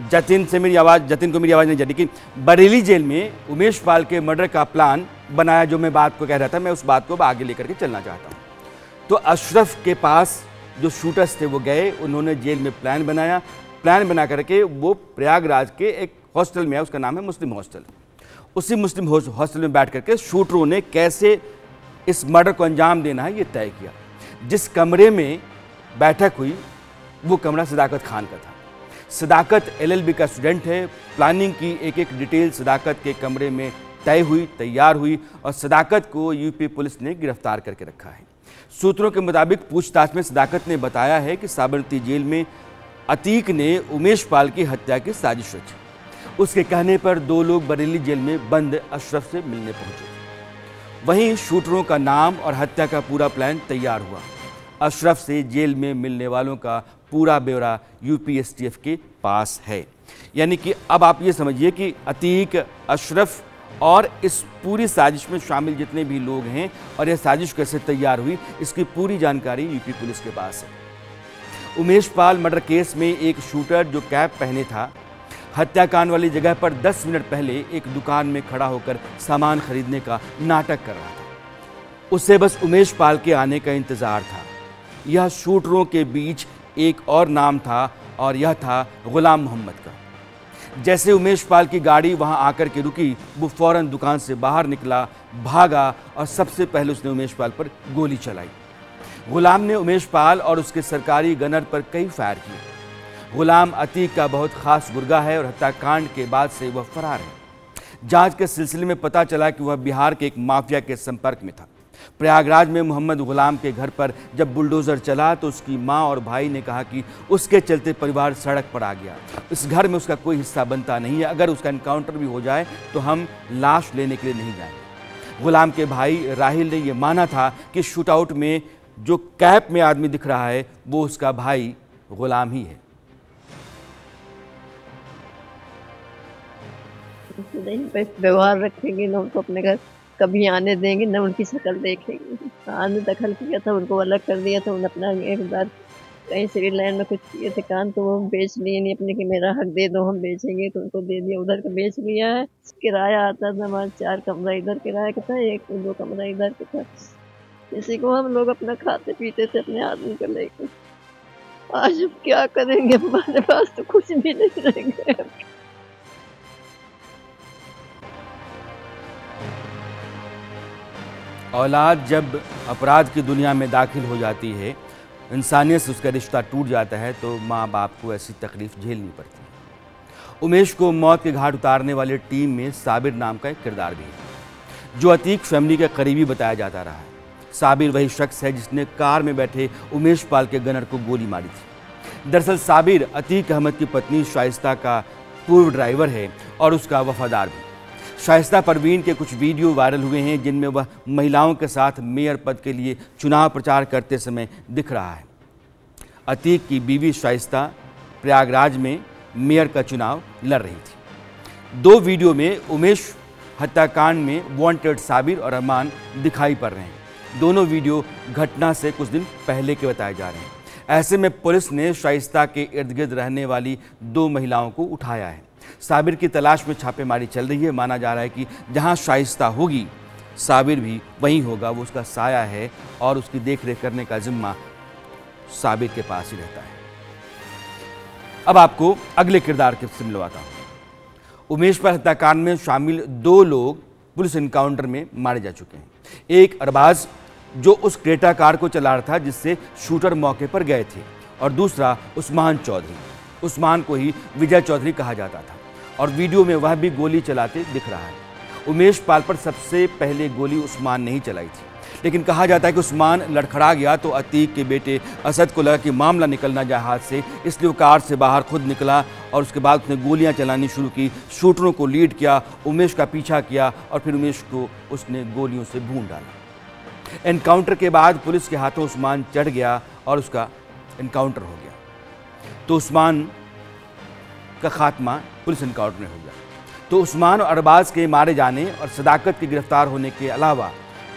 जतिन को मेरी आवाज़ नहीं जाती कि बरेली जेल में उमेश पाल के मर्डर का प्लान बनाया, जो मैं बात को कह रहा था, मैं उस बात को आगे लेकर के चलना चाहता हूँ। तो अशरफ के पास जो शूटर्स थे वो गए, उन्होंने जेल में प्लान बनाया। प्लान बना करके वो प्रयागराज के एक हॉस्टल में है, उसका नाम है मुस्लिम हॉस्टल। उसी मुस्लिम हॉस्टल में बैठ करके शूटरों ने कैसे इस मर्डर को अंजाम देना है ये तय किया। जिस कमरे में बैठक हुई वो कमरा सदाकत खान का था। सदाकत LLB का स्टूडेंट है। प्लानिंग की एक एक डिटेल सदाकत के कमरे में तय हुई, तैयार हुई, और सदाकत को यूपी पुलिस ने गिरफ्तार करके रखा है। सूत्रों के मुताबिक पूछताछ में सदाकत ने बताया है कि साबरमती जेल में अतीक ने उमेश पाल की हत्या की साजिश रची। उसके कहने पर 2 लोग बरेली जेल में बंद अशरफ से मिलने पहुंचे। वहीं शूटरों का नाम और हत्या का पूरा प्लान तैयार हुआ। अशरफ से जेल में मिलने वालों का पूरा ब्यौरा यूपी STF के पास है। यानी कि अब आप ये समझिए कि अतीक, अशरफ और इस पूरी साजिश में शामिल जितने भी लोग हैं और यह साजिश कैसे तैयार हुई, इसकी पूरी जानकारी यूपी पुलिस के पास है। उमेश पाल मर्डर केस में एक शूटर जो कैप पहने था, हत्याकांड वाली जगह पर 10 मिनट पहले एक दुकान में खड़ा होकर सामान खरीदने का नाटक कर रहा था। उसे बस उमेश पाल के आने का इंतजार था। यह शूटरों के बीच एक और नाम था, और यह था गुलाम मोहम्मद का। जैसे उमेश पाल की गाड़ी वहां आकर के रुकी, वो फौरन दुकान से बाहर निकला, भागा और सबसे पहले उसने उमेश पाल पर गोली चलाई। गुलाम ने उमेश पाल और उसके सरकारी गनर पर कई फायर किए। गुलाम अतीक का बहुत खास गुर्गा है और हत्याकांड के बाद से वह फरार है। जांच के सिलसिले में पता चला कि वह बिहार के एक माफिया के संपर्क में था। प्रयागराज में मोहम्मद गुलाम के घर पर जब बुलडोज़र चला तो उसकी मां और भाई ने कहा कि उसके चलते परिवार सड़क पर आ गया। इस घर में उसका कोई हिस्सा बनता नहीं है, अगर उसका एनकाउंटर भी हो जाए तो हम लाश लेने के लिए नहीं जाएंगे। गुलाम के भाई राहिल ने यह माना था कि शूटआउट में जो कैप में आदमी दिख रहा है वो उसका भाई गुलाम ही है। व्यवहार रखेंगे ना, उनको अपने घर कभी आने देंगे ना, उनकी शक्ल देखेंगे। कान में दखल किया था, उनको अलग कर दिया था। उन्होंने अपना एक बार कहीं श्रीलैंड में कुछ किए थे कान, तो वो बेच लिए नहीं अपने कि मेरा हक दे दो, हम बेचेंगे, तो उनको दे दिया, उधर का बेच लिया है। किराया आता था हमारा 4 कमरा इधर किराया का था, 1-2 कमरा इधर का था। इसी को हम लोग अपना खाते पीते थे अपने आदमी को लेकर। आज अब क्या करेंगे, हमारे पास तो कुछ भी नहीं रह गया। औलाद जब अपराध की दुनिया में दाखिल हो जाती है, इंसानियत से उसका रिश्ता टूट जाता है, तो माँ बाप को ऐसी तकलीफ झेलनी पड़ती है। उमेश को मौत के घाट उतारने वाली टीम में साबिर नाम का एक किरदार भी है, जो अतीक फैमिली का करीबी बताया जाता रहा है। साबिर वही शख्स है जिसने कार में बैठे उमेश पाल के गनर को गोली मारी थी। दरअसल साबिर अतीक अहमद की पत्नी शाइस्ता का पूर्व ड्राइवर है और उसका वफादार भी। शाइस्ता परवीन के कुछ वीडियो वायरल हुए हैं जिनमें वह महिलाओं के साथ मेयर पद के लिए चुनाव प्रचार करते समय दिख रहा है। अतीक की बीवी शाइस्ता प्रयागराज में मेयर का चुनाव लड़ रही थी। 2 वीडियो में उमेश हत्याकांड में वांटेड साबिर और रहमान दिखाई पड़ रहे हैं। दोनों वीडियो घटना से कुछ दिन पहले के बताए जा रहे हैं। ऐसे में पुलिस ने शाइस्ता के इर्द गिर्द रहने वाली 2 महिलाओं को उठाया है। साबिर की तलाश में छापेमारी चल रही है। माना जा रहा है कि जहां शाइस्ता होगी, साबिर भी वहीं होगा। वो उसका साया है और उसकी देखरेख करने का जिम्मा साबिर के पास ही रहता है। अब आपको अगले किरदार से मिलवाता हूं। उमेश पर हत्याकांड में शामिल 2 लोग पुलिस एनकाउंटर में मारे जा चुके हैं। एक अरबाज जो उस क्रेटा कार को चला रहा था जिससे शूटर मौके पर गए थे, और दूसरा उस्मान चौधरी। उस्मान को ही विजय चौधरी कहा जाता था और वीडियो में वह भी गोली चलाते दिख रहा है। उमेश पाल पर सबसे पहले गोली उस्मान ने ही चलाई थी, लेकिन कहा जाता है कि उस्मान लड़खड़ा गया तो अतीक के बेटे असद को लगा कि मामला निकलना जाए हाथ से, इसलिए वो कार से बाहर खुद निकला और उसके बाद उसने गोलियां चलानी शुरू की। शूटरों को लीड किया, उमेश का पीछा किया और फिर उमेश को उसने गोलियों से भून डाला। एनकाउंटर के बाद पुलिस के हाथों उस्मान चढ़ गया और उसका एनकाउंटर हो गया। तो उस्मान का खात्मा पुलिस एनकाउंटर में हो गया। तो उस्मान और अरबाज के मारे जाने और सदाकत के गिरफ्तार होने के अलावा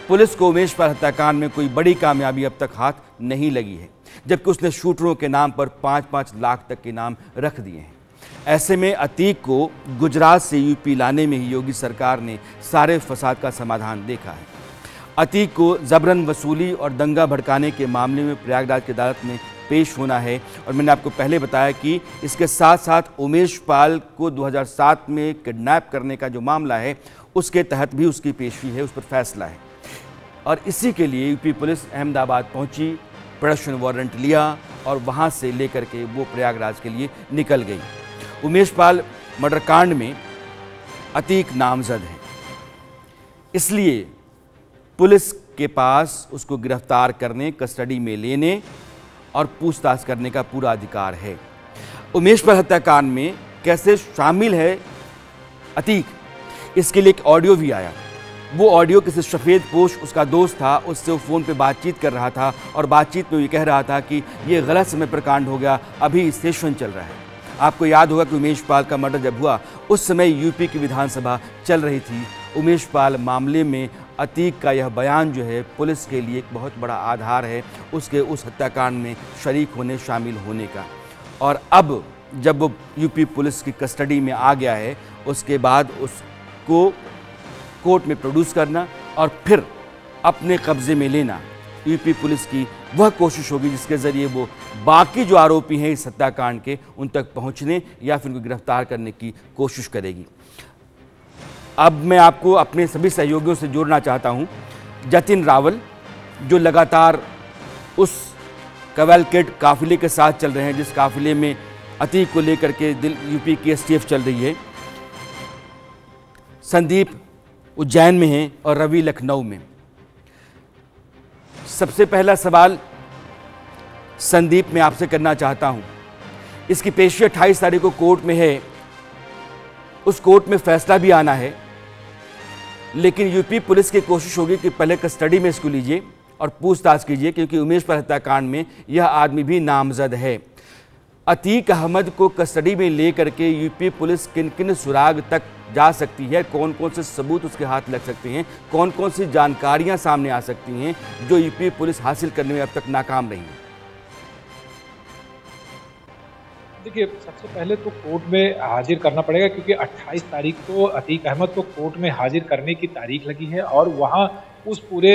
पुलिस को उमेश पर हत्याकांड में कोई बड़ी कामयाबी अब तक हाथ नहीं लगी है, जबकि उसने शूटरों के नाम पर 5-5 लाख तक के नाम रख दिए हैं। ऐसे में अतीक को गुजरात से यूपी लाने में ही योगी सरकार ने सारे फसाद का समाधान देखा है। अतीक को जबरन वसूली और दंगा भड़काने के मामले में प्रयागराज की अदालत में पेश होना है। और मैंने आपको पहले बताया कि इसके साथ साथ उमेश पाल को 2007 में किडनैप करने का जो मामला है उसके तहत भी उसकी पेशी है, उस पर फैसला है। और इसी के लिए यूपी पुलिस अहमदाबाद पहुंची, प्रोडक्शन वारंट लिया और वहां से लेकर के वो प्रयागराज के लिए निकल गई। उमेश पाल मर्डर कांड में अतीक नामजद है, इसलिए पुलिस के पास उसको गिरफ्तार करने, कस्टडी में लेने और पूछताछ करने का पूरा अधिकार है। उमेश पर हत्याकांड में कैसे शामिल है अतीक, इसके लिए एक ऑडियो भी आया। वो ऑडियो किसी सफ़ेद पोश उसका दोस्त था, उससे वो फ़ोन पे बातचीत कर रहा था और बातचीत में ये कह रहा था कि ये गलत समय पर कांड हो गया, अभी सेशन चल रहा है। आपको याद होगा कि उमेश पाल का मर्डर जब हुआ उस समय यूपी की विधानसभा चल रही थी। उमेश पाल मामले में अतीक का यह बयान जो है पुलिस के लिए एक बहुत बड़ा आधार है उसके उस हत्याकांड में शरीक होने, शामिल होने का। और अब जब वो यूपी पुलिस की कस्टडी में आ गया है, उसके बाद उसको कोर्ट में प्रोड्यूस करना और फिर अपने कब्जे में लेना, यूपी पुलिस की वह कोशिश होगी जिसके ज़रिए वो बाकी जो आरोपी हैं इस हत्याकांड के उन तक पहुंचने या फिर उनको गिरफ्तार करने की कोशिश करेगी। अब मैं आपको अपने सभी सहयोगियों से जोड़ना चाहता हूं। जतिन रावल जो लगातार उस कैवलकेड काफिले के साथ चल रहे हैं जिस काफिले में अतीक को लेकर के यूपी की एसटीएफ चल रही है। संदीप उज्जैन में है और रवि लखनऊ में। सबसे पहला सवाल संदीप मैं आपसे करना चाहता हूं। इसकी पेशी 28 तारीख को कोर्ट में है, उस कोर्ट में फैसला भी आना है, लेकिन यूपी पुलिस की कोशिश होगी कि पहले कस्टडी में इसको लीजिए और पूछताछ कीजिए, क्योंकि उमेश पर हत्याकांड में यह आदमी भी नामजद है। अतीक अहमद को कस्टडी में लेकर के यूपी पुलिस किन किन सुराग तक जा सकती है, कौन कौन से सबूत उसके हाथ लग सकते हैं, कौन कौन सी जानकारियां सामने आ सकती हैं जो यूपी पुलिस हासिल करने में अब तक नाकाम रही है। देखिए, सबसे पहले तो कोर्ट में हाजिर करना पड़ेगा, क्योंकि 28 तारीख को अतीक अहमद को कोर्ट में हाजिर करने की तारीख लगी है और वहां उस पूरे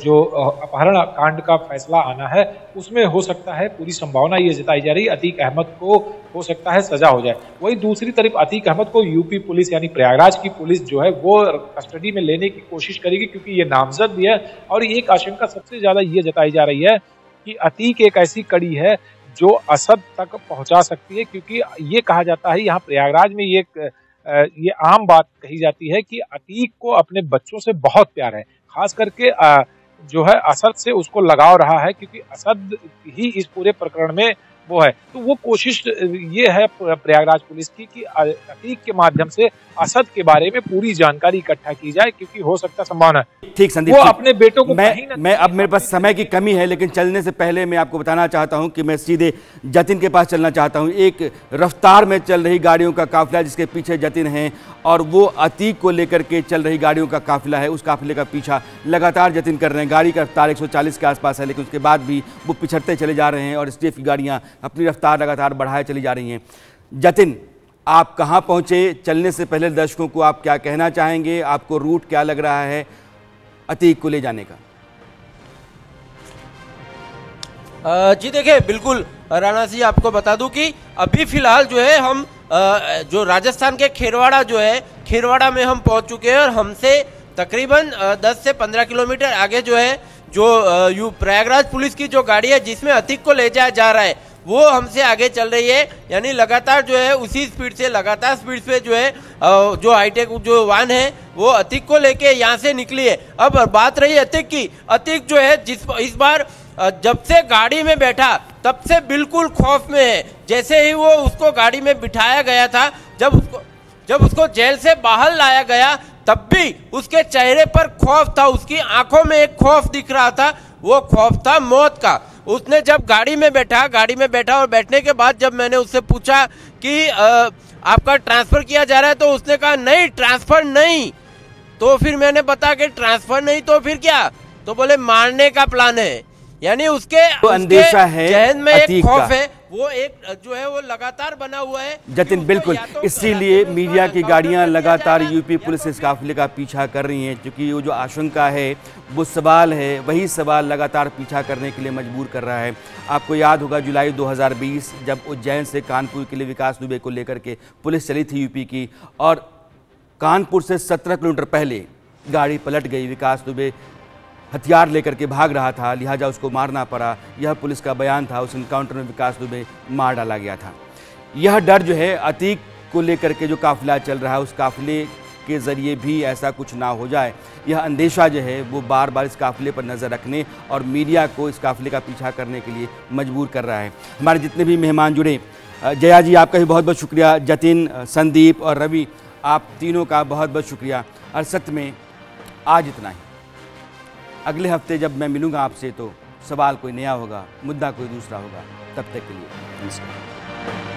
जो अपहरण कांड का फैसला आना है उसमें हो सकता है, पूरी संभावना ये जताई जा रही है, अतीक अहमद को हो सकता है सजा हो जाए। वहीं दूसरी तरफ अतीक अहमद को यूपी पुलिस यानी प्रयागराज की पुलिस जो है वो कस्टडी में लेने की कोशिश करेगी, क्योंकि ये नामजद भी है। और एक आशंका सबसे ज्यादा ये जताई जा रही है कि अतीक एक ऐसी कड़ी है जो असद तक पहुंचा सकती है, क्योंकि ये कहा जाता है, यहाँ प्रयागराज में ये आम बात कही जाती है कि अतीक को अपने बच्चों से बहुत प्यार है, खास करके जो है असद से उसको लगाव रहा है, क्योंकि असद ही इस पूरे प्रकरण में वो है। तो वो कोशिश ये है प्रयागराज पुलिस की कि अतीक के माध्यम से असद के बारे में पूरी जानकारी इकट्ठा की जाए, क्योंकि हो सकता संभावना है ठीक संदीप, वो अपने बेटों को मैं अब मेरे पास समय की कमी है, लेकिन चलने से पहले मैं आपको बताना चाहता हूं कि मैं सीधे जतिन के पास चलना चाहता हूं। एक रफ्तार में चल रही गाड़ियों का काफिला जिसके पीछे जतिन है और वो अतीक को लेकर के चल रही गाड़ियों का काफिला है, उस काफिले का पीछा लगातार जतिन कर रहे हैं। गाड़ी का रफ्तार 140 के आसपास है, लेकिन उसके बाद भी वो पिछड़ते चले जा रहे हैं और एसटीएफ की गाड़ियाँ अपनी रफ्तार लगातार बढ़ाए चली जा रही हैं। जतिन, आप कहां पहुंचे? चलने से पहले दर्शकों को आप क्या कहना चाहेंगे? आपको रूट क्या लग रहा है अतीक को ले जाने का? जी देखिए, बिल्कुल राणा जी, आपको बता दूं कि अभी फिलहाल जो है हम जो राजस्थान के खेरवाड़ा जो है, खेरवाड़ा में हम पहुंच चुके हैं और हमसे तकरीबन 10 से 15 किलोमीटर आगे जो है जो प्रयागराज पुलिस की जो गाड़ी है जिसमें अतीक को ले जाया जा रहा है वो हमसे आगे चल रही है। यानी लगातार जो है उसी स्पीड से, लगातार स्पीड से जो है जो हाईटेक जो वाहन है वो अतीक को लेके यहाँ से निकली है। अब बात रही अतीक की, अतीक जो है इस बार जब से गाड़ी में बैठा तब से बिल्कुल खौफ में है। जैसे ही वो उसको गाड़ी में बिठाया गया था, जब उसको जेल से बाहर लाया गया तब भी उसके चेहरे पर खौफ था, उसकी आंखों में एक खौफ दिख रहा था, वो खौफ था मौत का। उसने जब गाड़ी में बैठा और बैठने के बाद जब मैंने उससे पूछा कि आपका ट्रांसफर किया जा रहा है, तो उसने कहा नहीं, ट्रांसफर नहीं। तो फिर मैंने बताया कि ट्रांसफर नहीं तो फिर क्या? तो बोले मारने का प्लान है। यानी उसके अंदेशा है, जहन में एक खौफ है, वो एक जो है वो लगातार बना हुआ है। जतिन, बिल्कुल इसीलिए मीडिया की गाड़ियां लगातार यूपी पुलिस इस काफिले का पीछा कर रही हैं, क्योंकि वो जो आशंका है, वो सवाल है, वही सवाल लगातार पीछा करने के लिए मजबूर कर रहा है। आपको याद होगा जुलाई 2020 जब उज्जैन से कानपुर के लिए विकास दुबे को लेकर के पुलिस चली थी यूपी की, और कानपुर से 17 किलोमीटर पहले गाड़ी पलट गई। विकास दुबे हथियार लेकर के भाग रहा था, लिहाजा उसको मारना पड़ा, यह पुलिस का बयान था। उस इनकाउंटर में विकास दुबे मार डाला गया था। यह डर जो है अतीक को लेकर के जो काफिला चल रहा है, उस काफिले के ज़रिए भी ऐसा कुछ ना हो जाए, यह अंदेशा जो है वो बार बार इस काफिले पर नज़र रखने और मीडिया को इस काफिले का पीछा करने के लिए मजबूर कर रहा है। हमारे जितने भी मेहमान जुड़े, जया जी आपका भी बहुत बहुत शुक्रिया, जतिन, संदीप और रवि, आप तीनों का बहुत बहुत शुक्रिया। अरसत में आज इतना ही। अगले हफ्ते जब मैं मिलूंगा आपसे तो सवाल कोई नया होगा, मुद्दा कोई दूसरा होगा। तब तक के लिए नमस्कार।